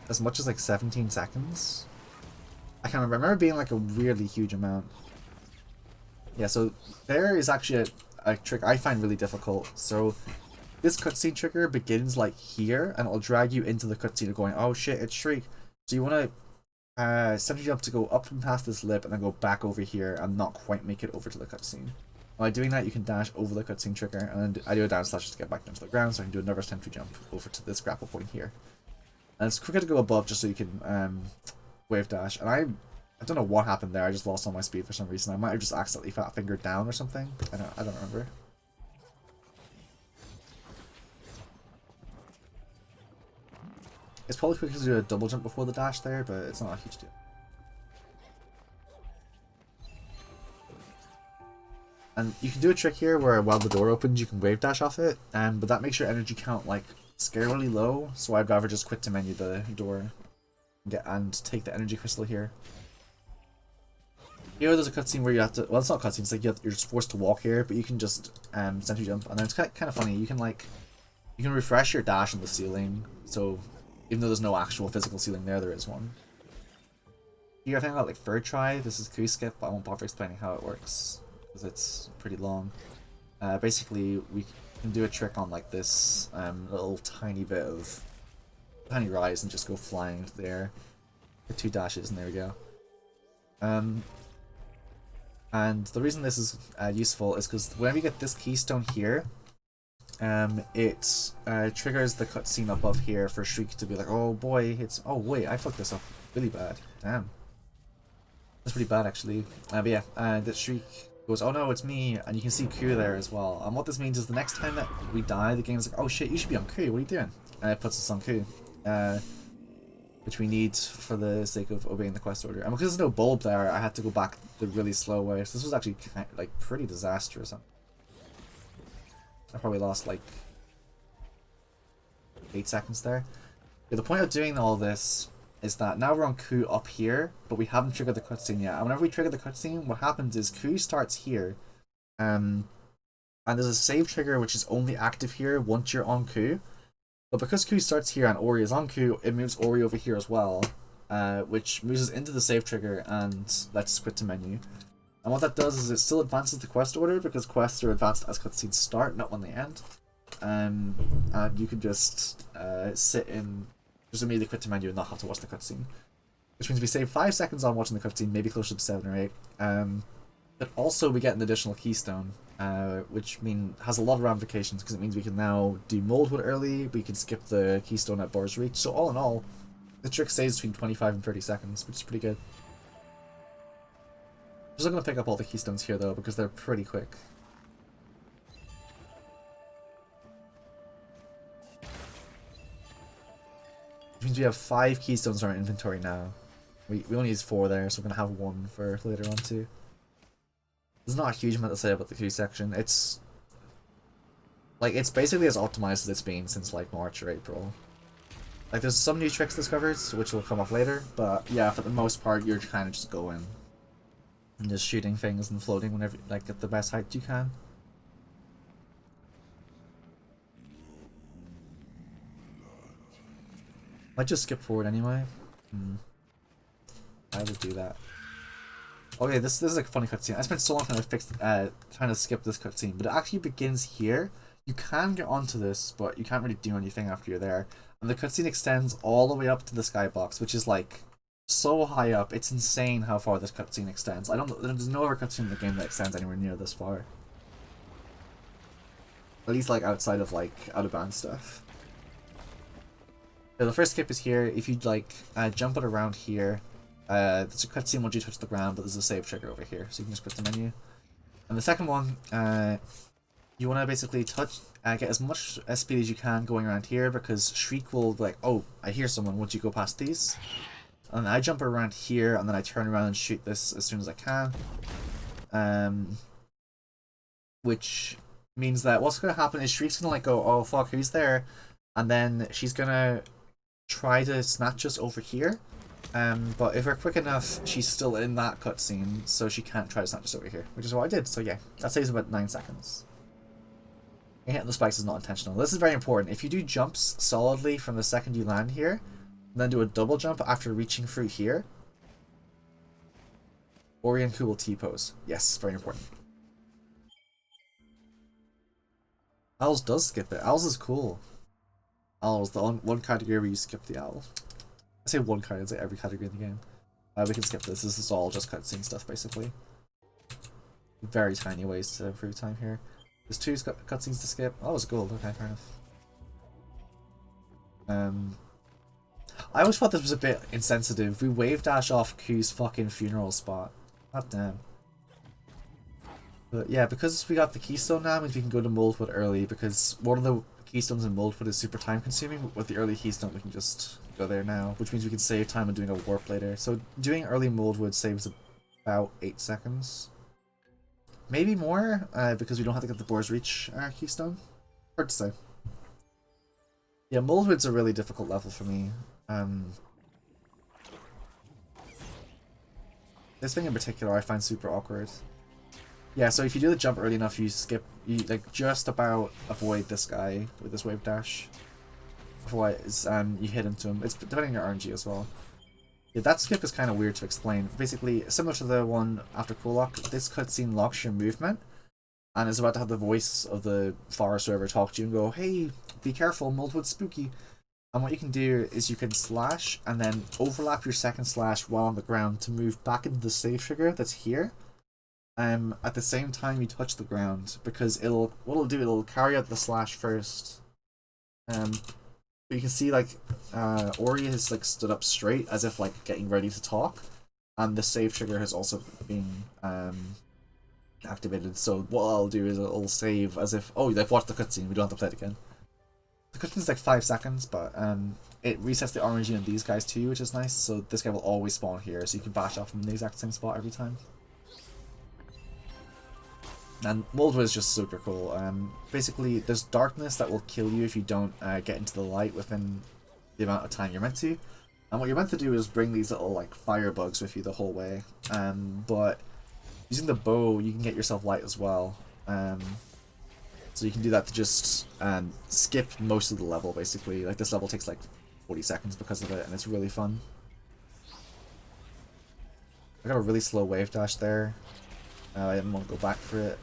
as much as like 17 seconds? I can't remember, I remember being like a weirdly huge amount. Yeah, so there is actually a trick I find really difficult. So this cutscene trigger begins like here, and it'll drag you into the cutscene of going, oh shit, it's Shriek. So you want to sentry jump to go up and past this lip and then go back over here and not quite make it over to the cutscene. By doing that, you can dash over the cutscene trigger, and then I do a down slash just to get back down to the ground, so I can do another sentry jump over to this grapple point here. And it's quicker to go above just so you can wave dash. And I don't know what happened there. I just lost all my speed for some reason. I might have just accidentally fat fingered down or something. I don't remember. It's probably quicker to do a double jump before the dash there, but it's not a huge deal. And you can do a trick here where while the door opens you can wave dash off it, but that makes your energy count like scarily low, so I'd rather just quit to menu the door and take the energy crystal here. Here there's a cutscene where you have to, well it's not a cutscene, it's like you're just forced to walk here, but you can just sentry jump, and then it's kind of funny, you can refresh your dash on the ceiling, so even though there's no actual physical ceiling there is one. Here I think I got like third try, this is Q skip, but I won't bother explaining how it works, because it's pretty long. Basically, we can do a trick on like this little tiny bit of tiny rise and just go flying into the air. Get 2 dashes and there we go. And the reason this is useful is because whenever you get this keystone here, it triggers the cutscene above here for Shriek to be like, oh boy, oh wait, I fucked this up really bad. Damn. That's pretty bad actually. But yeah, that Shriek goes, oh no, it's me, and you can see Q there as well. And what this means is the next time that we die, the game's like, oh shit, you should be on Q, what are you doing? And it puts us on Q. Which we need for the sake of obeying the quest order. And because there's no bulb there, I had to go back the really slow way. So this was actually like pretty disastrous. I probably lost like 8 seconds there. Yeah, the point of doing all this is that now we're on Q up here, but we haven't triggered the cutscene yet. And whenever we trigger the cutscene, what happens is Q starts here, and there's a save trigger which is only active here once you're on Q. But because Q starts here and Ori is on Q, it moves Ori over here as well, which moves us into the save trigger and lets us quit to menu. And what that does is it still advances the quest order, because quests are advanced as cutscenes start, not when they end. And you can just sit in, just immediately quit to menu and not have to watch the cutscene. Which means we save 5 seconds on watching the cutscene, maybe closer to 7 or 8. But also we get an additional keystone, which has a lot of ramifications, because it means we can now do Moldwood early, we can skip the keystone at Boar's Reach. So all in all, the trick stays between 25 and 30 seconds, which is pretty good. I'm just not going to pick up all the keystones here though, because they're pretty quick. Which means we have 5 keystones in our inventory now. We only use 4 there, so we're going to have 1 for later on too. There's not a huge amount to say about the Q section. It's basically as optimized as it's been since like March or April. Like, there's some new tricks discovered, which will come up later, but yeah, for the most part, you're kind of just going and just shooting things and floating whenever, like, at the best height you can. Might just skip forward anyway. I would do that. Okay, this is like a funny cutscene. I spent so long trying to skip this cutscene, but it actually begins here. You can get onto this, but you can't really do anything after you're there. And the cutscene extends all the way up to the skybox, which is like so high up. It's insane how far this cutscene extends. There's no other cutscene in the game that extends anywhere near this far. At least like outside of like out of band stuff. So the first skip is here. If you like jump it around here, there's a cutscene once you touch the ground, but there's a save trigger over here, so you can just quit the menu. And the second one, you want to basically get as much speed as you can going around here, because Shriek will be like, oh, I hear someone once you go past these. And I jump around here, and then I turn around and shoot this as soon as I can. Which means that what's going to happen is Shriek's going to like go, oh fuck, who's there? And then she's going to try to snatch us over here. But if we're quick enough, she's still in that cutscene, so she can't try to snatch us over here, which is what I did. So yeah, that saves about 9 seconds. Hitting the spikes is not intentional. This is very important. If you do jumps solidly from the second you land here, and then do a double jump after reaching through here, Orion will T-pose. Yes, very important. Owls does skip it. Owls is cool. Owls, the one category where you skip the owl. I say one category, I say every category in the game. We can skip this. This is all just cutscene stuff, basically. Very tiny ways to improve time here. There's 2 cutscenes to skip. Oh, it's gold. Okay, fair enough. I always thought this was a bit insensitive. We wave dash off Q's fucking funeral spot. God damn. But yeah, because we got the keystone now, means we can go to Moldwood early, because one of the keystones in Moldwood is super time consuming. With the early keystone, we can just go there now, which means we can save time on doing a warp later. So doing early Moldwood saves about 8 seconds. Maybe more, because we don't have to get the Boar's Reach keystone. Hard to say. Yeah, Moldwood's a really difficult level for me. This thing in particular I find super awkward. Yeah, so if you do the jump early enough, you like just about avoid this guy with this wave dash. Otherwise, you hit into him. It's depending on your RNG as well. Yeah, that skip is kind of weird to explain. Basically, similar to the one after Cool Lock, this cutscene locks your movement, and is about to have the voice of the forest or whoever talk to you and go, hey, be careful, Moldwood's spooky. And what you can do is you can slash and then overlap your second slash while on the ground to move back into the save trigger that's here. At the same time you touch the ground, because what it'll do, it'll carry out the slash first. But you can see like Ori has like stood up straight as if like getting ready to talk, and the save trigger has also been activated. So what I'll do is it'll save as if, oh, they've watched the cutscene, we don't have to play it again. The cutscene's like 5 seconds, but it resets the RNG on these guys too, which is nice. So this guy will always spawn here, so you can bash off from the exact same spot every time. And Moldwood is just super cool. Basically, there's darkness that will kill you if you don't get into the light within the amount of time you're meant to. And what you're meant to do is bring these little like firebugs with you the whole way. But using the bow, you can get yourself light as well. So you can do that to just skip most of the level, basically. Like this level takes like 40 seconds because of it, and it's really fun. I got a really slow wave dash there. I didn't want to go back for it.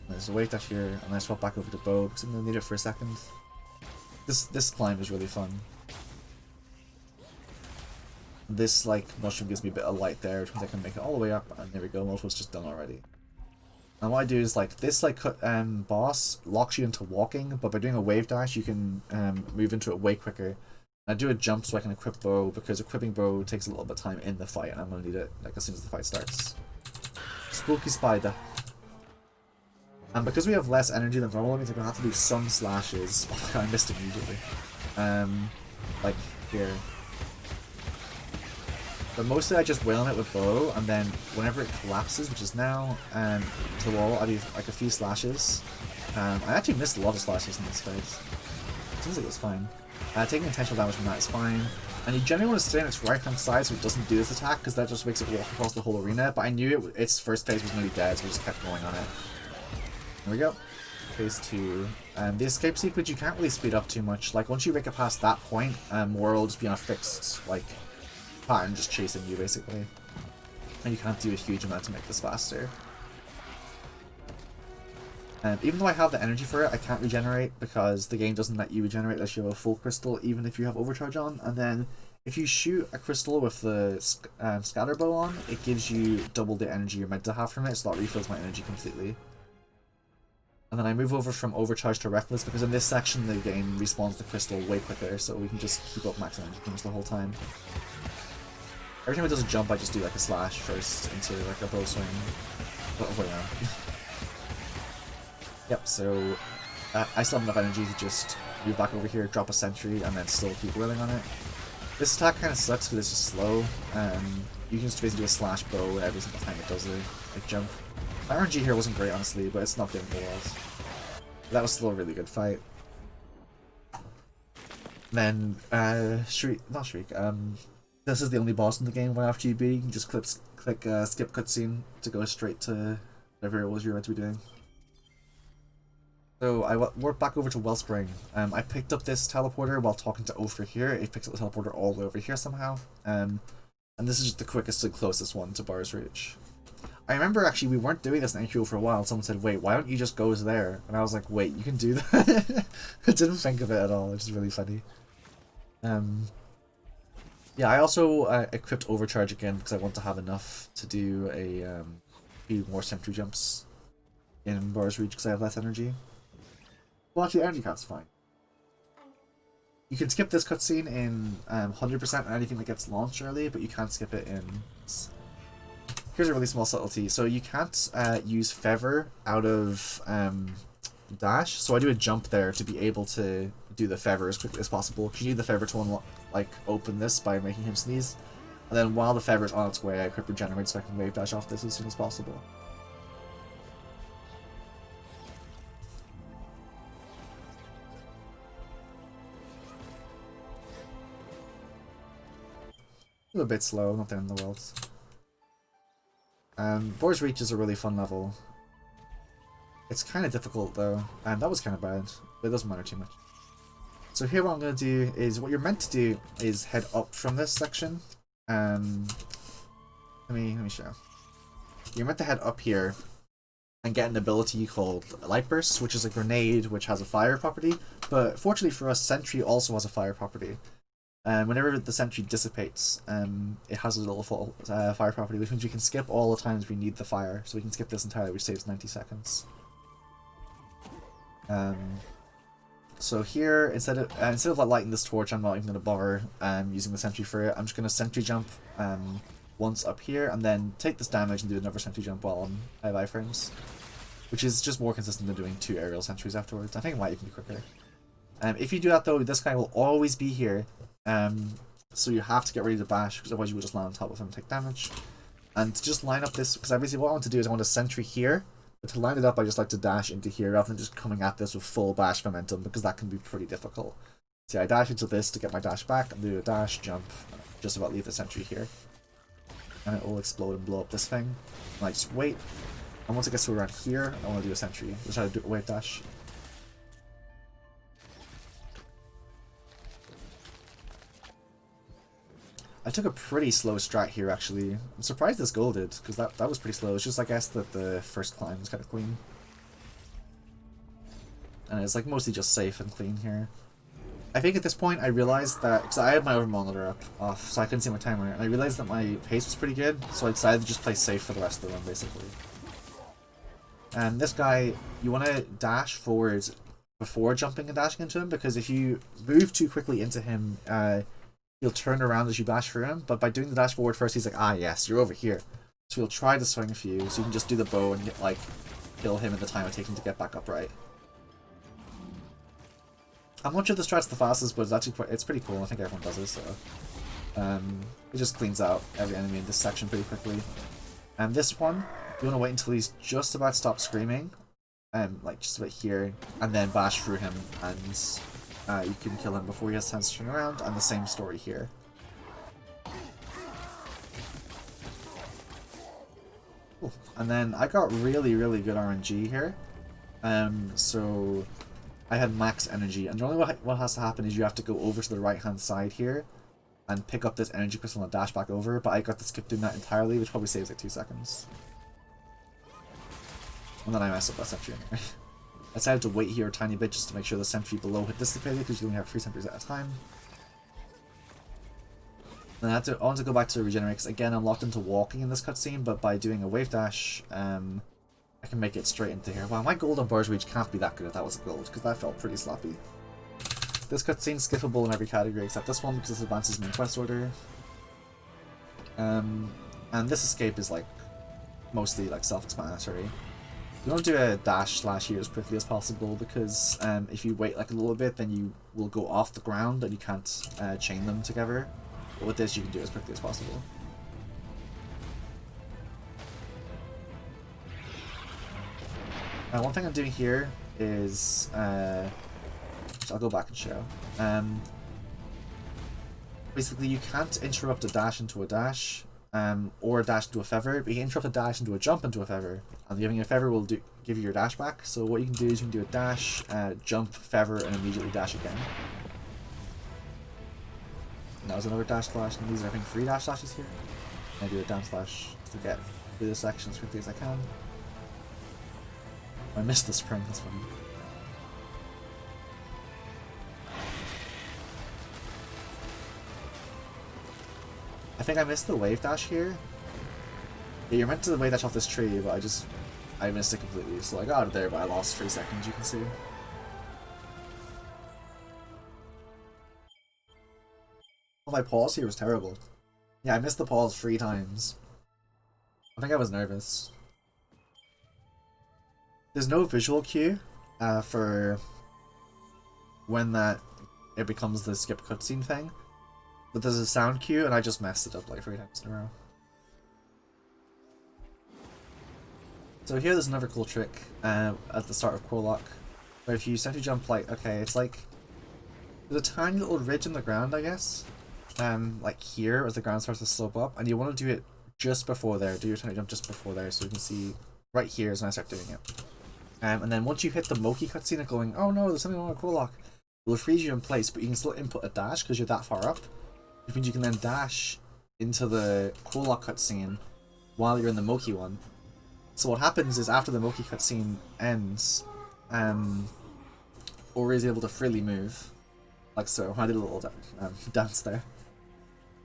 There's a wave dash here, and I swap back over to bow because I'm gonna need it for a second. This climb is really fun. This like mushroom gives me a bit of light there, which means I can make it all the way up, and there we go. Most was just done already. And what I do is like this boss locks you into walking, but by doing a wave dash, you can move into it way quicker. I do a jump so I can equip bow, because equipping bow takes a little bit of time in the fight, and I'm gonna need it like as soon as the fight starts. Spooky spider. And because we have less energy than normal, it means I'm gonna have to do some slashes. Oh my god, I missed it immediately. Like here. But mostly I just wail on it with bow, and then whenever it collapses, which is now, to the wall, I do like a few slashes. I actually missed a lot of slashes in this fight. Seems like it was fine. Taking intentional damage from that is fine. And you generally want to stay on its right hand side so it doesn't do this attack, because that just makes it walk across the whole arena. But I knew its first phase was nearly dead, so we just kept going on it. There we go. Phase 2. The escape sequence you can't really speed up too much. Like, once you make it past that point, more will just be on a fixed, like, pattern just chasing you, basically. And you can't do a huge amount to make this faster. Even though I have the energy for it, I can't regenerate because the game doesn't let you regenerate unless you have a full crystal, even if you have overcharge on. And then if you shoot a crystal with the scatter bow on, it gives you double the energy you're meant to have from it, so that refills my energy completely. And then I move over from overcharge to reckless because in this section the game respawns the crystal way quicker, so we can just keep up max energy games the whole time. Every time it does a jump, I just do like a slash first into like a bow swing. Oh, wait, no. Yep, so I still have enough energy to just move back over here, drop a sentry, and then still keep whirling on it. This attack kind of sucks because it's just slow. You can just basically do a slash bow every single time it does a jump. My RNG here wasn't great, honestly, but it's not doing the world. That was still a really good fight. Then, Shriek, not Shriek, this is the only boss in the game where after you beat, you can just click skip cutscene to go straight to whatever it was you were meant to be doing. So I warped back over to Wellspring. I picked up this teleporter while talking to Ophir here. It picks up the teleporter all the way over here somehow. And this is just the quickest and closest one to Bar's Reach. I remember actually we weren't doing this in NQO for a while. Someone said, wait, why don't you just go there? And I was like, wait, you can do that? I didn't think of it at all, which is really funny. Yeah, I also equipped Overcharge again because I want to have enough to do a few more sentry jumps in Bar's Reach because I have less energy. Well, actually, energy cap's fine. You can skip this cutscene in 100% on anything that gets launched early, but you can't skip it in... Here's a really small subtlety. So you can't use Feather out of Dash, so I do a jump there to be able to do the Feather as quickly as possible. Because you need the Feather to open this by making him sneeze. And then while the Feather is on its way, I quick regenerate so I can wave dash off this as soon as possible. A bit slow, not the end of the world. Boar's Reach is a really fun level. It's kind of difficult though, and that was kind of bad, but it doesn't matter too much. So here what I'm going to do is, what you're meant to do is head up from this section. Let me show. You're meant to head up here and get an ability called Light Burst, which is a grenade which has a fire property, but fortunately for us, Sentry also has a fire property. Whenever the sentry dissipates, it has a little fire property, which means we can skip all the times we need the fire. So we can skip this entirely, which saves 90 seconds. So here, instead of lighting this torch, I'm not even going to bother using the sentry for it. I'm just going to sentry jump once up here, and then take this damage and do another sentry jump while on high iframes, which is just more consistent than doing 2 aerial sentries afterwards. I think it might even be quicker. If you do that though, this guy will always be here. So you have to get ready to bash, because otherwise you will just land on top of him and take damage. And to just line up this, because basically what I want to do is I want a sentry here, but to line it up I just like to dash into here rather than just coming at this with full bash momentum, because that can be pretty difficult. See, I dash into this to get my dash back, and do a dash, jump, just about leave the sentry here. And it will explode and blow up this thing. And I just wait, and once it gets to around here, I want to do a sentry. Just try to do a wave dash. I took a pretty slow strat here, actually. I'm surprised this goal did, because that was pretty slow. It's just, I guess, that the first climb was kind of clean. And it's, like, mostly just safe and clean here. I think at this point I realized that, because I had my over monitor off, so I couldn't see my timer, and I realized that my pace was pretty good, so I decided to just play safe for the rest of the run, basically. And this guy, you want to dash forward before jumping and dashing into him, because if you move too quickly into him, he'll turn around as you bash through him, but by doing the dash forward first, he's like, ah yes, you're over here. So he'll try to swing a few, so you can just do the bow and get, like, kill him in the time it takes him to get back upright. I'm not sure the strat's the fastest, but it's actually it's pretty cool. I think everyone does it, so it just cleans out every enemy in this section pretty quickly. And this one, you want to wait until he's just about to stop screaming, like just about here, and then bash through him and you can kill him before he has time to turn around, and the same story here. Cool. And then I got really, really good RNG here. So I had max energy, and normally what has to happen is you have to go over to the right hand side here and pick up this energy crystal and dash back over, but I got to skip doing that entirely, which probably saves like 2 seconds. And then I messed up that sentry anyway. I decided to wait here a tiny bit just to make sure the sentry below had dissipated, because you only have 3 sentries at a time. Then I want to go back to regenerate, because again I'm locked into walking in this cutscene, but by doing a wave dash, I can make it straight into here. Wow, my gold on Bars Reach can't be that good if that was a gold, because that felt pretty sloppy. This cutscene's skippable in every category except this one, because this advances me in quest order. And this escape is like mostly like self-explanatory. You want to do a dash / here as quickly as possible, because if you wait like a little bit, then you will go off the ground and you can't chain them together. But with this, you can do it as quickly as possible. One thing I'm doing here is, so I'll go back and show. Basically, you can't interrupt a dash into a dash, or a dash into a feather, but you can interrupt a dash into a jump into a feather, and giving a feather will give you your dash back. So what you can do is you can do a dash, jump, feather, and immediately dash again. And that was another dash slash, and these are I think 3 dash slashes here. And I do a down slash to get through this section as quickly as I can. I missed the spring, that's funny. I think I missed the wave dash here. Yeah, you're meant to wave dash off this tree, but I missed it completely. So I got out of there, but I lost 3 seconds, you can see. Oh, my pause here was terrible. Yeah, I missed the pause 3 times. I think I was nervous. There's no visual cue for when it becomes the skip cutscene thing, but there's a sound cue, and I just messed it up like 3 times in a row. So here there's another cool trick at the start of Prologue, where if you sentry jump like, okay, it's like there's a tiny little ridge in the ground, I guess, like here as the ground starts to slope up, and you want to do it just before there. Do your sentry jump just before there, so you can see right here is when I start doing it. And then once you hit the Moki cutscene and going, oh no, there's something wrong with Prologue, it will freeze you in place, but you can still input a dash because you're that far up, which means you can then dash into the Prologue cutscene while you're in the Moki one. So what happens is after the Moki cutscene ends, Ori is able to freely move, like so. I did a little dance there.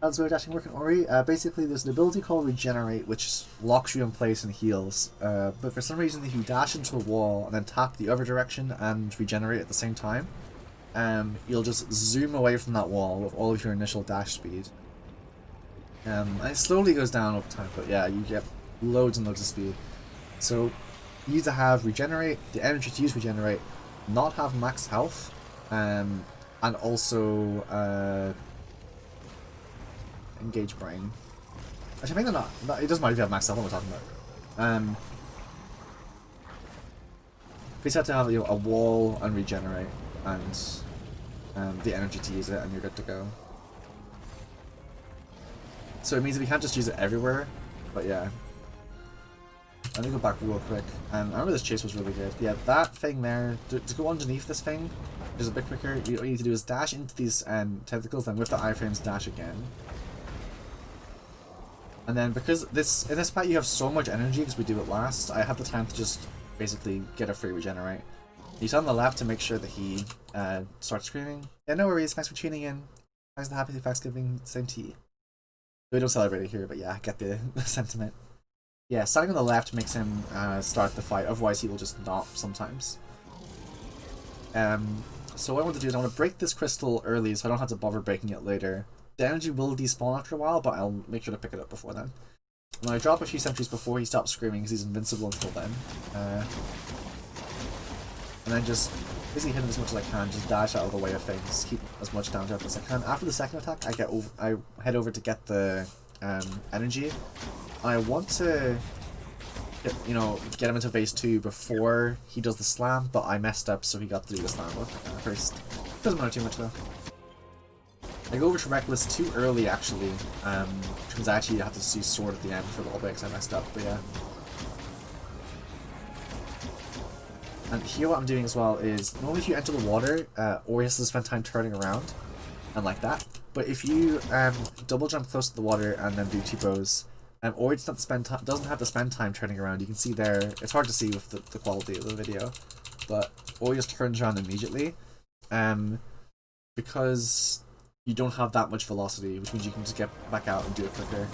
How's wave dashing work in Ori? Basically, there's an ability called Regenerate, which locks you in place and heals. But for some reason, if you dash into a wall and then tap the other direction and regenerate at the same time, you'll just zoom away from that wall with all of your initial dash speed. And it slowly goes down over time, but yeah, you get loads and loads of speed. So you need to have Regenerate, the energy to use Regenerate, not have max health, and also Engage Brain. Actually, I think they're not. It doesn't matter if you have max health. What we're talking about. You just have to have a wall and Regenerate, and the energy to use it, and you're good to go. So it means that we can't just use it everywhere, but yeah. Let me go back real quick. I remember this chase was really good. Yeah, that thing there, to go underneath this thing, which is a bit quicker, what you need to do is dash into these tentacles, then with the iframes dash again. And then because in this fight you have so much energy because we do it last, I have the time to just basically get a free regenerate. He's on the left to make sure that he starts screaming. Yeah, no worries, thanks for tuning in. Thanks for the happy Thanksgiving, same to you. We don't celebrate it here, but yeah, I get the sentiment. Yeah, starting on the left makes him start the fight, otherwise he will just not sometimes. So what I want to do is I want to break this crystal early so I don't have to bother breaking it later. The energy will despawn after a while, but I'll make sure to pick it up before then. When I drop a few sentries before he stops screaming because he's invincible until then. And then just basically hit him as much as I can, just dash out of the way of things, keep as much damage out as I can. After the second attack, I head over to get the energy. I want to get him into phase 2 before he does the slam, but I messed up, so he got to do the slam first. Doesn't matter too much though. I go over to Reckless too early actually, because I actually have to see Sword at the end for a little bit because I messed up, but yeah. And here what I'm doing as well is, normally if you enter the water, Ori has to spend time turning around, and like that. But if you double jump close to the water and then do T-pose, Ori doesn't have to spend time turning around. You can see there, it's hard to see with the quality of the video, but Ori just turns around immediately, because you don't have that much velocity, which means you can just get back out and do it quicker.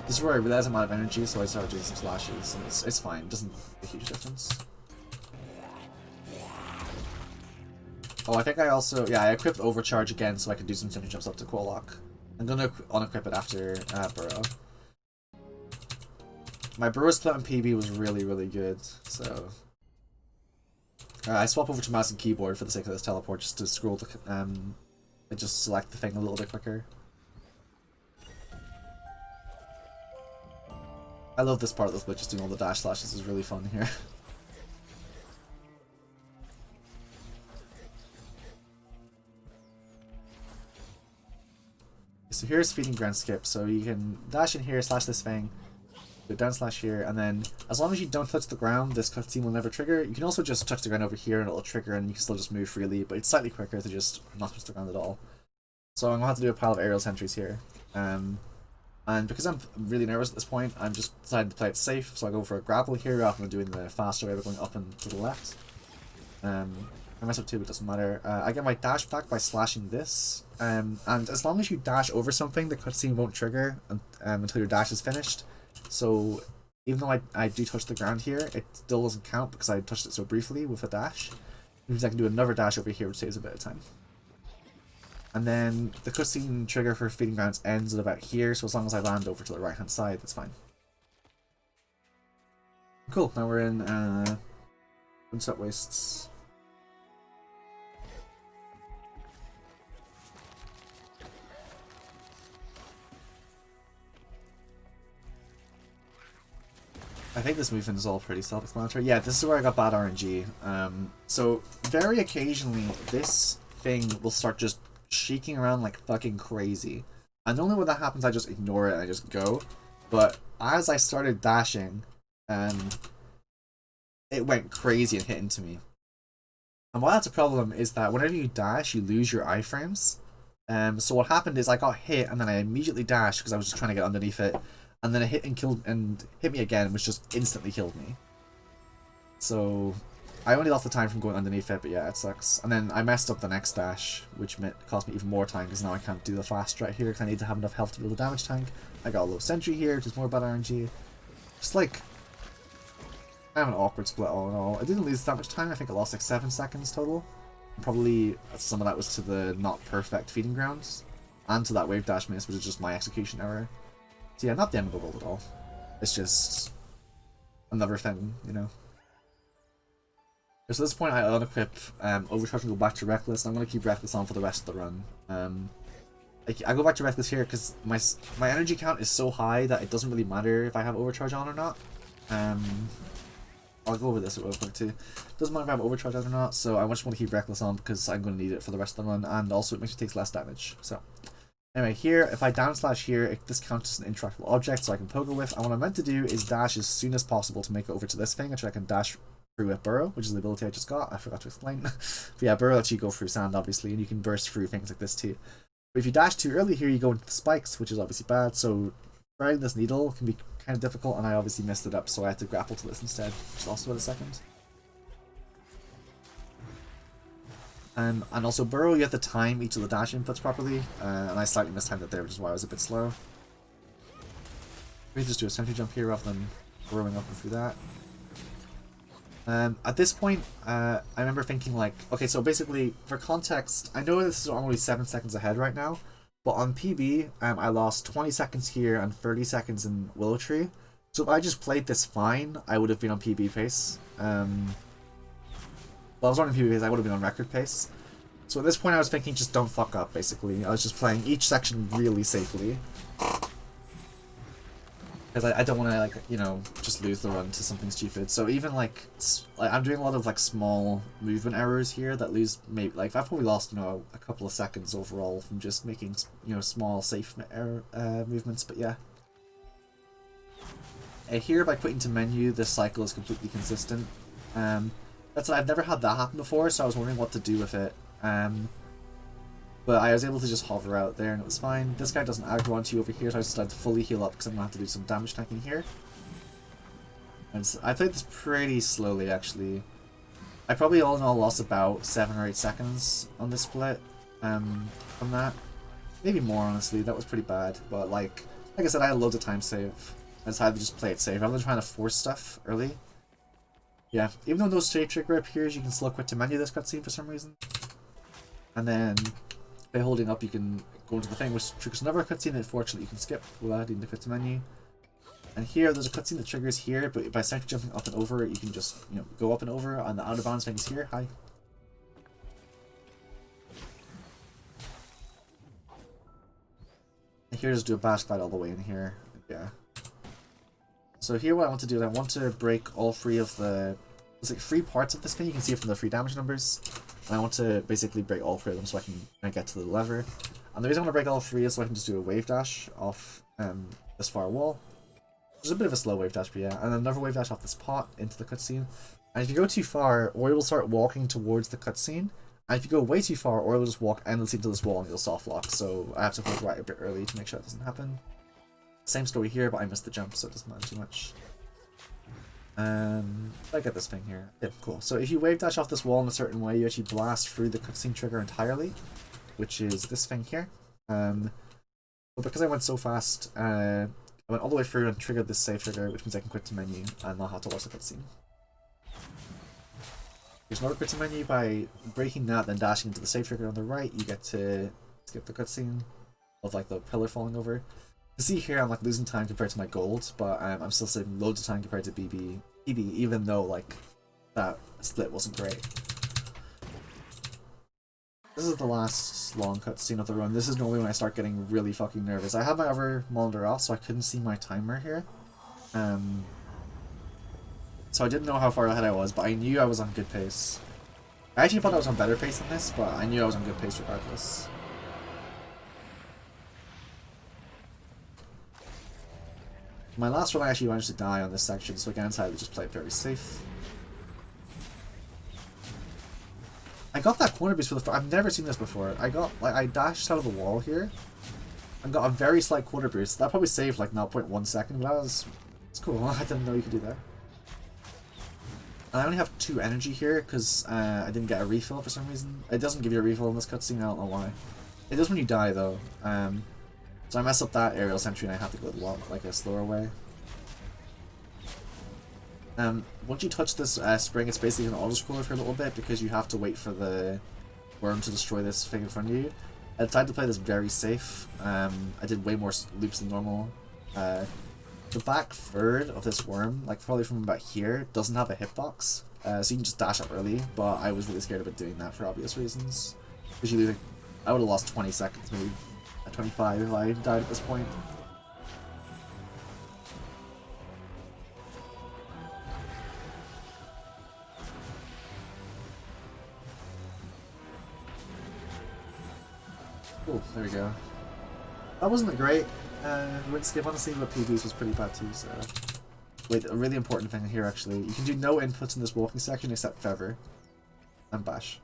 This is where I realized I'm out of energy, so I started doing some slashes, and it's fine, it doesn't make a huge difference. Oh, I think I also, yeah, I equipped Overcharge again so I can do some sentry jumps up to Quolock. I'm gonna unequip it after Burrow. My Burrow split on PB was really, really good, so... I swap over to mouse and keyboard for the sake of this teleport, just to scroll the, and just select the thing a little bit quicker. I love this part of this, but just doing all the dash slashes is really fun here. So here's feeding ground skip, so you can dash in here, slash this thing, go down slash here, and then as long as you don't touch the ground, this cutscene will never trigger. You can also just touch the ground over here and it'll trigger and you can still just move freely, but it's slightly quicker to just not touch the ground at all. So I'm going to have to do a pile of aerial sentries here. And because I'm really nervous at this point, I'm just deciding to play it safe, so I go for a grapple here rather than doing the faster way of going up and to the left. I mess up too, but it doesn't matter. I get my dash back by slashing this, and as long as you dash over something, the cutscene won't trigger until your dash is finished. So even though I do touch the ground here, it still doesn't count because I touched it so briefly with a dash. It means I can do another dash over here, which saves a bit of time. And then the cutscene trigger for feeding grounds ends at about here, so as long as I land over to the right hand side, that's fine. Cool, now we're in Untitled Wastes. I think this movement is all pretty self-explanatory. Yeah, this is where I got bad RNG. So very occasionally, this thing will start just shaking around like fucking crazy. And normally when that happens, I just ignore it and I just go. But as I started dashing, it went crazy and hit into me. And why that's a problem is that whenever you dash, you lose your iframes. So what happened is I got hit and then I immediately dashed because I was just trying to get underneath it. And then it hit me again, which just instantly killed me. So I only lost the time from going underneath it, but yeah, it sucks. And then I messed up the next dash, which cost me even more time because now I can't do the fast right here because I need to have enough health to build a damage tank. I got a low sentry here, which is more bad RNG. Just like, I have an awkward split all in all. I didn't lose that much time. I think I lost like 7 seconds total. Probably some of that was to the not perfect feeding grounds and to that wave dash miss, which is just my execution error. So yeah, not the end of the world at all. It's just another thing, you know. So at this point I unequip Overcharge and go back to Reckless. I'm going to keep Reckless on for the rest of the run. I go back to Reckless here because my energy count is so high that it doesn't really matter if I have Overcharge on or not. I'll go over this real quick too. Doesn't matter if I have Overcharge on or not, so I just want to keep Reckless on because I'm going to need it for the rest of the run, and also it makes it takes less damage. So anyway, here, if I down slash here, this counts as an interactable object so I can pogo with. And what I'm meant to do is dash as soon as possible to make it over to this thing, which I can dash through with Burrow, which is the ability I just got. I forgot to explain. But yeah, Burrow lets you go through sand, obviously, and you can burst through things like this too. But if you dash too early here, you go into the spikes, which is obviously bad, so firing this needle can be kind of difficult, and I obviously messed it up, so I had to grapple to this instead, which is also about a second. And also Burrow, you have to time each of the dash inputs properly, and I slightly mistimed it there, which is why I was a bit slow. We just do a sentry jump here rather than burrowing up and through that. At this point, I remember thinking like, okay, so basically, for context, I know this is only 7 seconds ahead right now, but on PB, I lost 20 seconds here and 30 seconds in Willow Tree. So if I just played this fine, I would have been on PB pace. Well, I was on PB pace, I would have been on record pace. So at this point I was thinking just don't fuck up, basically. I was just playing each section really safely. because I don't want to like, you know, just lose the run to something stupid. So even like I'm doing a lot of like small movement errors here that lose maybe like I've probably lost, you know, a couple of seconds overall from just making, you know, small safe error movements. But yeah. Here by quitting to menu, this cycle is completely consistent. That's I've never had that happen before, so I was wondering what to do with it. But I was able to just hover out there and it was fine. This guy doesn't aggro onto you over here, so I just had to fully heal up because I'm going to have to do some damage tanking here. And so I played this pretty slowly, actually. I probably all in all lost about 7 or 8 seconds on this split from that. Maybe more, honestly. That was pretty bad. But like I said, I had loads of time save. I decided to just play it safe rather than trying to force stuff early. Yeah, even though no save trigger appears, you can still quit to menu this cutscene for some reason. And then by holding up, you can go into the thing, which triggers another cutscene that fortunately you can skip without needing to quit to menu. And here, there's a cutscene that triggers here, but by essentially jumping up and over, you can just, you know, go up and over, and the out of bounds thing is here. Hi. And here, just do a bash glide all the way in here. Yeah. So here, what I want to do is I want to break all 3 of the... There's like 3 parts of this thing, you can see it from the 3 damage numbers. And I want to basically break all 3 of them so I can get to the lever. And the reason I want to break all 3 is so I can just do a wave dash off this far wall. There's a bit of a slow wave dash, but yeah. And another wave dash off this pot into the cutscene. And if you go too far, Ori will start walking towards the cutscene. And if you go way too far, Ori will just walk endlessly to this wall and you'll soft lock. So I have to hold right a bit early to make sure that doesn't happen. Same story here, but I missed the jump, so it doesn't matter too much. I get this thing here. Yeah, cool. So if you wave dash off this wall in a certain way, you actually blast through the cutscene trigger entirely, which is this thing here. But because I went so fast, I went all the way through and triggered this save trigger, which means I can quit to menu and not have to watch the cutscene. Here's another quit to menu. By breaking that, then dashing into the save trigger on the right, you get to skip the cutscene of like the pillar falling over. You see here, I'm like losing time compared to my gold, but I'm still saving loads of time compared to PB, even though like that split wasn't great. This is the last long cutscene of the run. This is normally when I start getting really fucking nervous. I had my other monitor off, so I couldn't see my timer here. So I didn't know how far ahead I was, but I knew I was on good pace. I actually thought I was on better pace than this, but I knew I was on good pace regardless. My last run, I actually managed to die on this section, so again, I decided to just play it very safe. I got that corner boost for the I've never seen this before. I dashed out of the wall here and got a very slight corner boost. That probably saved like 0.1 second, but it's cool. I didn't know you could do that. And I only have 2 energy here because I didn't get a refill for some reason. It doesn't give you a refill in this cutscene, I don't know why. It does when you die though. So I mess up that aerial sentry and I have to go like a slower way. Once you touch this spring, it's basically an auto-scroller for a little bit because you have to wait for the worm to destroy this thing in front of you. I decided to play this very safe. I did way more loops than normal. The back third of this worm, like probably from about here, doesn't have a hitbox. So you can just dash up early, but I was really scared about doing that for obvious reasons. Because I would have lost 20 seconds maybe. At 25 if I died at this point. Cool, there we go. That wasn't great. Ring skip, honestly, but PBs was pretty bad too, so... Wait, a really important thing here actually. You can do no inputs in this walking section except feather. And bash.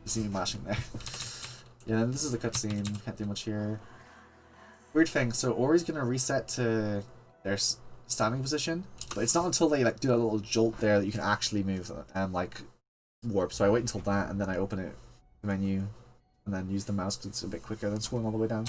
You see me mashing there. Yeah, and this is the cutscene, can't do much here. Weird thing, so Ori's gonna reset to their standing position, but it's not until they like do a little jolt there that you can actually move and like warp. So I wait until that, and then I open it, the menu, and then use the mouse because it's a bit quicker than scrolling all the way down.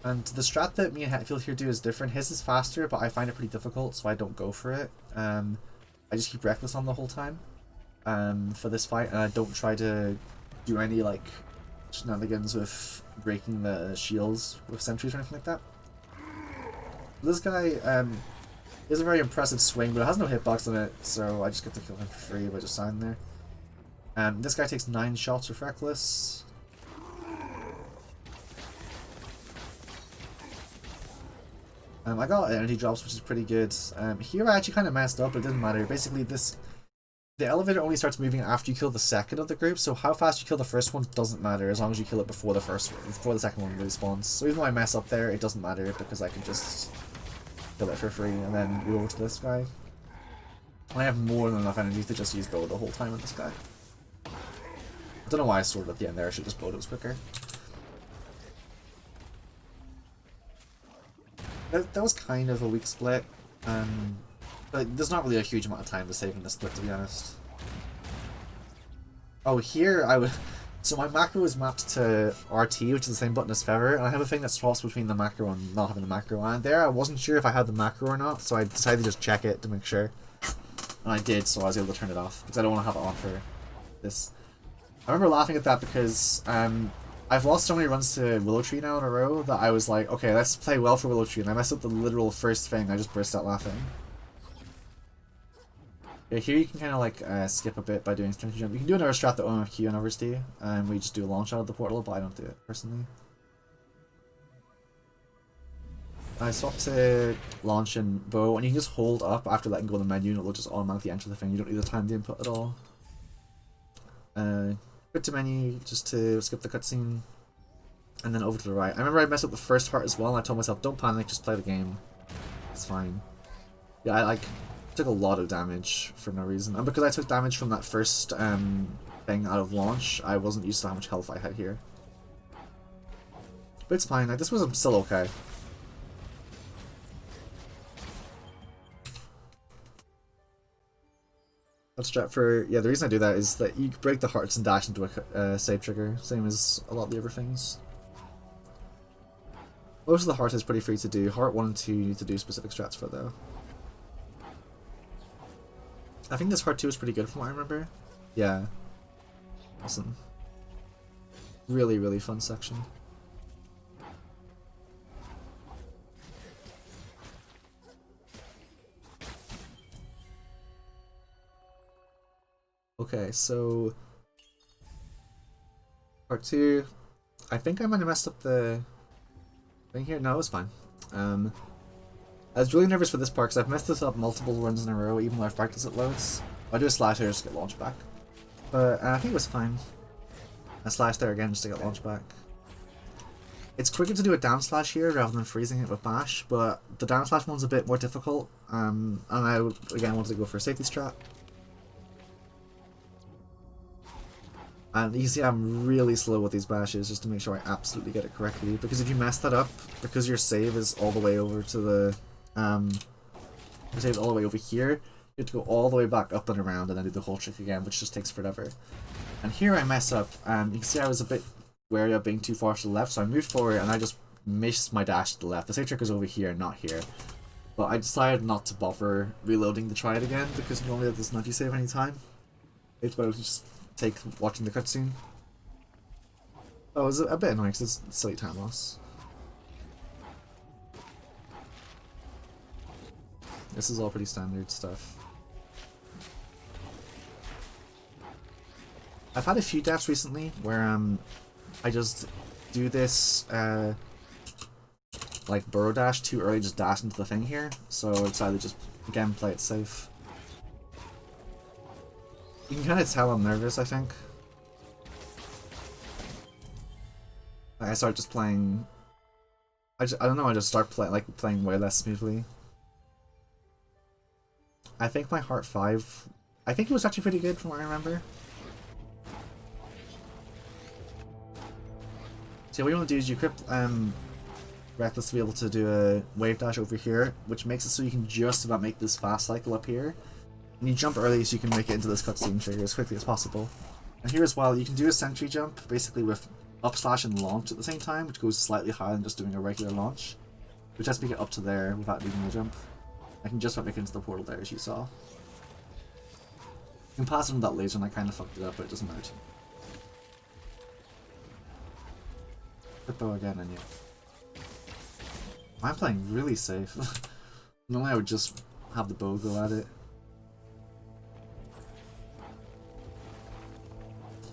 And the strat that me and Hetfield here do is different. His is faster, but I find it pretty difficult, so I don't go for it. I just keep Reckless on the whole time for this fight, and I don't try to do any like shenanigans with breaking the shields with sentries or anything like that. This guy is a very impressive swing, but it has no hitbox on it, so I just get to kill him for free by just standing there. This guy takes 9 shots with Reckless. I got energy drops, which is pretty good. Here I actually kind of messed up, but it didn't matter. Basically, the elevator only starts moving after you kill the second of the group, so how fast you kill the first one doesn't matter as long as you kill it before the second one respawns. So even though I mess up there, it doesn't matter because I can just kill it for free and then go over to this guy. I have more than enough energy to just use bow the whole time with this guy. I don't know why I sorted at the end there, I should just blow those quicker. That was kind of a weak split. But there's not really a huge amount of time to save in this split, to be honest. Oh, here I would. So my macro is mapped to RT, which is the same button as Feather, and I have a thing that swaps between the macro and not having the macro. And there I wasn't sure if I had the macro or not, so I decided to just check it to make sure. And I did, so I was able to turn it off, because I don't want to have it on for this. I remember laughing at that because I've lost so many runs to Willow Tree now in a row that I was like, okay, let's play well for Willow Tree, and I messed up the literal first thing, I just burst out laughing. Yeah, here you can kind of like skip a bit by doing strength jump. You can do another strat that OMFQ and overstay, and we just do a launch out of the portal, but I don't do it personally. I swap to launch and bow, and you can just hold up after letting go of the menu, and it'll just automatically enter the thing. You don't need to time the input at all. Go to menu just to skip the cutscene, and then over to the right. I remember I messed up the first heart as well, and I told myself, don't panic, just play the game. It's fine. Yeah, I took a lot of damage for no reason, and because I took damage from that first thing out of launch, I wasn't used to how much health I had here. But it's fine, like, this was still okay. Let's strat for, yeah, the reason I do that is that you break the hearts and dash into a save trigger, same as a lot of the other things. Most of the heart is pretty free to do. Heart 1 and 2 you need to do specific strats for though. I think this heart 2 is pretty good from what I remember. Yeah. Awesome. Really, really fun section. Okay, so part 2. I think I might have messed up the thing here. No, it was fine. I was really nervous for this part because I've messed this up multiple runs in a row, even though I've practiced it loads. I do a slash here just to get launched back. But I think it was fine. A slash there again just to get launched back. It's quicker to do a down slash here rather than freezing it with bash, but the down slash one's a bit more difficult. And I again wanted to go for a safety strat. And you can see I'm really slow with these bashes just to make sure I absolutely get it correctly, because if you mess that up, because your save is all the way over to the your save is all the way over here, you have to go all the way back up and around and then do the whole trick again, which just takes forever. And here I mess up, and you can see I was a bit wary of being too far to the left, so I moved forward and I just missed my dash to the left. The save trick is over here, not here. But I decided not to bother reloading to try it again, because normally that doesn't let you save any time. It's better to just take watching the cutscene. Oh, it was a bit annoying because it's silly time loss. This is all pretty standard stuff. I've had a few deaths recently where I just do this like burrow dash too early, just dash into the thing here. So I decided to just again play it safe. You can kind of tell I'm nervous, I think. I start just playing. I don't know. I just start playing way less smoothly. I think my heart 5. I think it was actually pretty good from what I remember. So what you want to do is you equip Reckless to be able to do a wave dash over here, which makes it so you can just about make this fast cycle up here. And you jump early so you can make it into this cutscene trigger as quickly as possible. And here as well, you can do a sentry jump, basically with up slash and launch at the same time, which goes slightly higher than just doing a regular launch. Which lets me get up to there without needing the jump. I can just about make it into the portal there, as you saw. You can pass it on that laser, and I kind of fucked it up, but it doesn't matter. Hippo again, and yeah. I'm playing really safe. Normally I would just have the bow go at it.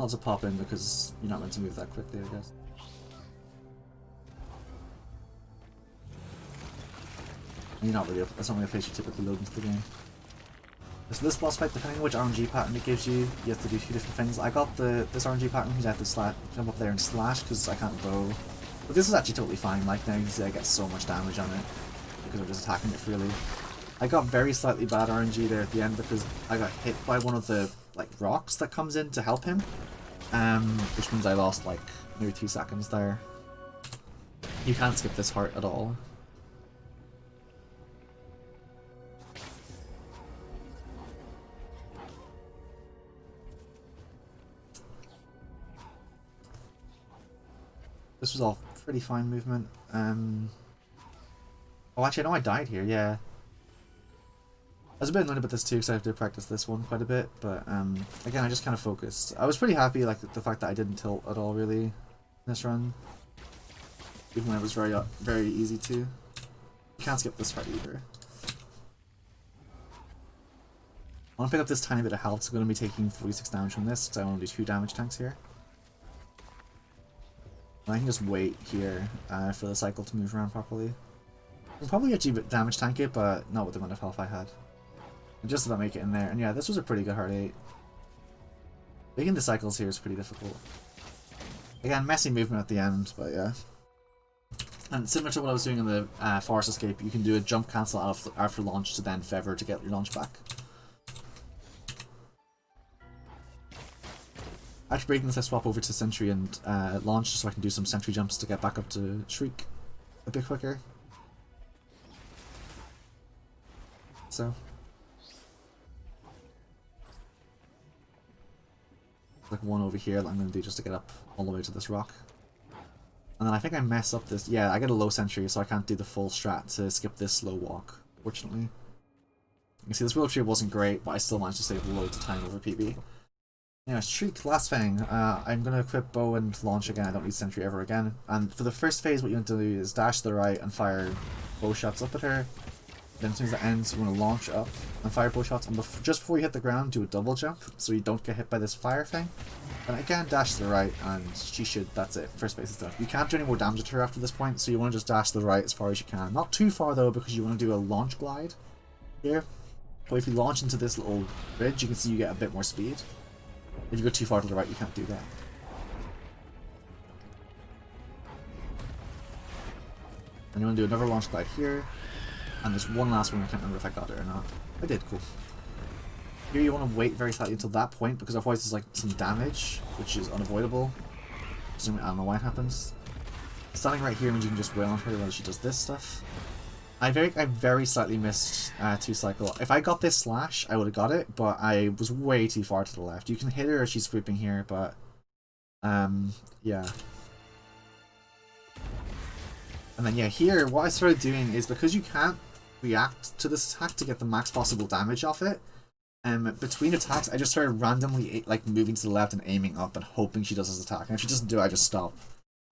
I'll just pop in because you're not meant to move that quickly, I guess. You're not really, that's not really a phase you typically load into the game. So this boss fight, depending on which RNG pattern it gives you, you have to do two different things. I got this RNG pattern because I have to jump up there and slash because I can't bow. But this is actually totally fine, like now you can see I get so much damage on it because I'm just attacking it freely. I got very slightly bad RNG there at the end because I got hit by one of the like rocks that comes in to help him. Which means I lost like maybe 2 seconds there. You can't skip this heart at all. This was all pretty fine movement. Oh, actually, I know I died here, yeah. I was a bit annoyed about this too, because I have to practice this one quite a bit, but again, I just kind of focused. I was pretty happy, like, the fact that I didn't tilt at all, really, in this run. Even when it was very easy to. You can't skip this part either. I want to pick up this tiny bit of health, so I'm going to be taking 46 damage from this, because I want to do 2 damage tanks here. I can just wait here for the cycle to move around properly. I'll probably actually damage tank it, but not with the amount of health I had. And just about make it in there. And yeah, this was a pretty good heart 8. Making the cycles here is pretty difficult. Again, messy movement at the end, but yeah. And similar to what I was doing in the Forest Escape, you can do a jump cancel after launch to then feather to get your launch back. After breaking this, I swap over to Sentry and launch so I can do some Sentry jumps to get back up to Shriek a bit quicker. So. Like one over here that I'm going to do just to get up all the way to this rock. And then I think I mess up this. Yeah, I get a low Sentry, so I can't do the full strat to skip this slow walk, fortunately. You can see this wheel tree wasn't great, but I still managed to save loads of time over PB. Anyway, Shriek, last thing. I'm going to equip bow and launch again. I don't need Sentry ever again. And for the first phase, what you want to do is dash to the right and fire bow shots up at her. Then as soon as that ends, you want to launch up and fire bow shots. And just before you hit the ground, do a double jump so you don't get hit by this fire thing. And again, dash to the right, and she should. That's it. First phase is done. You can't do any more damage to her after this point, so you want to just dash to the right as far as you can. Not too far though, because you want to do a launch glide here. But if you launch into this little bridge, you can see you get a bit more speed. If you go too far to the right, you can't do that. And you want to do another launch glide here. And there's one last one, I can't remember if I got it or not. I did, cool. Here you want to wait very slightly until that point, because otherwise there's like some damage, which is unavoidable. I don't know why it happens. Standing right here means you can just wail on her while she does this stuff. I very slightly missed 2 cycle. If I got this slash, I would have got it, but I was way too far to the left. You can hit her as she's swooping here, but yeah. And then yeah, here what I started doing is, because you can't react to this attack to get the max possible damage off it, between attacks I just started randomly like moving to the left and aiming up and hoping she does this attack. And if she doesn't do it, I just stop.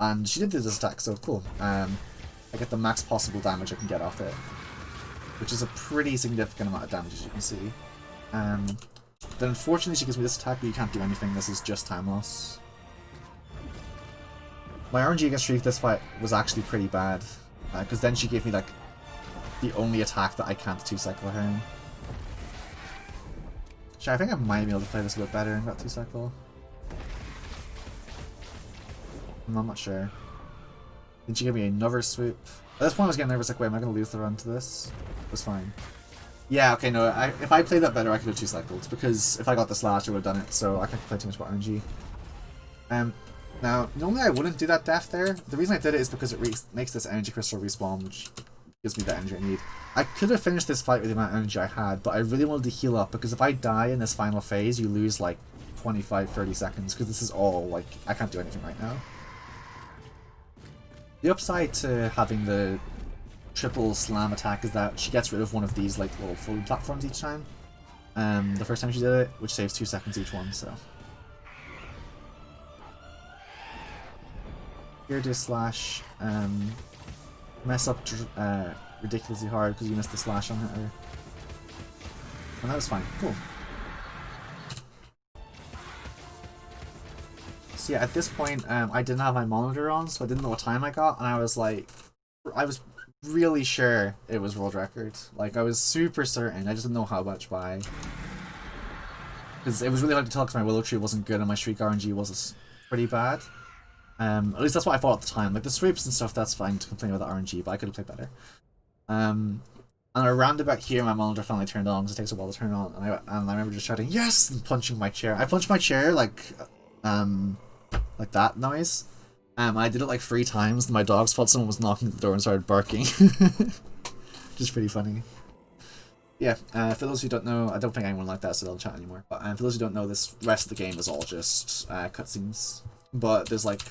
And she did do this attack, so cool. I get the max possible damage I can get off it, which is a pretty significant amount of damage, as you can see. Then unfortunately she gives me this attack, but you can't do anything. This is just time loss. My RNG against Shriek this fight was actually pretty bad, because then she gave me like the only attack that I can't 2-cycle her in. Sure, I think I might be able to play this a bit better in that 2-cycle. I'm not sure. Then she gave me another swoop. At this point I was getting nervous, like, wait, am I going to lose the run to this? It was fine. Yeah, okay, no, if I played that better, I could have 2-cycled, because if I got the slash, I would have done it, so I can't play too much about RNG. Now, normally I wouldn't do that death there. The reason I did it is because it makes this energy crystal respawn, which gives me the energy I need. I could have finished this fight with the amount of energy I had, but I really wanted to heal up, because if I die in this final phase, you lose like 25-30 seconds, because this is all, like, I can't do anything right now. The upside to having the triple slam attack is that she gets rid of one of these like little floating platforms each time. The first time she did it, which saves 2 seconds each one, so. Here do slash, mess up ridiculously hard because you missed the slash on her. And that was fine, cool. So yeah, at this point, I didn't have my monitor on, so I didn't know what time I got, and I was really sure it was world record. Like, I was super certain. I just didn't know how much by. Because it was really hard to tell because my Willow Tree wasn't good and my Shriek RNG was pretty bad. At least that's what I thought at the time. Like, the sweeps and stuff, that's fine to complain about the RNG, but I could have played better. And around about here, my monitor finally turned on because it takes a while to turn on, and I remember just shouting yes and punching my chair. I punched my chair like that noise. I did it like 3 times, and my dogs thought someone was knocking at the door and started barking. Just pretty funny. Yeah, for those who don't know, I don't think anyone like that so they'll chat anymore. But for those who don't know, this rest of the game is all just cutscenes. But there's like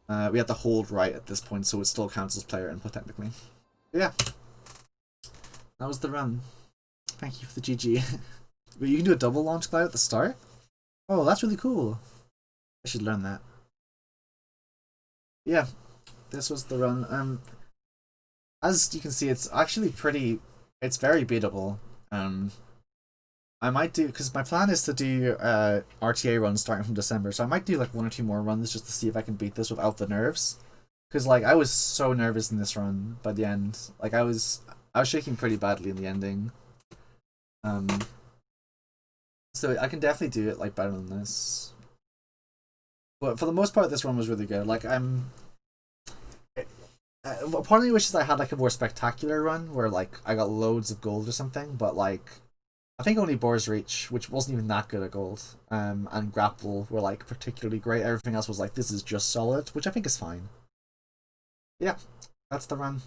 we have to hold right at this point, so it still counts as player input technically. But yeah, that was the run. Thank you for the GG. But you can do a double launch glide at the start. Oh, that's really cool. I should learn that. Yeah, this was the run. As you can see, it's actually it's very beatable. I might do, because my plan is to do RTA runs starting from December, so I might do like 1 or 2 more runs just to see if I can beat this without the nerves. Because like I was so nervous in this run by the end. Like I was shaking pretty badly in the ending. So I can definitely do it like better than this. But for the most part, this run was really good. Like part of me wishes I had like a more spectacular run where like I got loads of gold or something. But like I think only Boar's Reach, which wasn't even that good at gold, and Grapple were like particularly great. Everything else was like this is just solid, which I think is fine. Yeah, that's the run.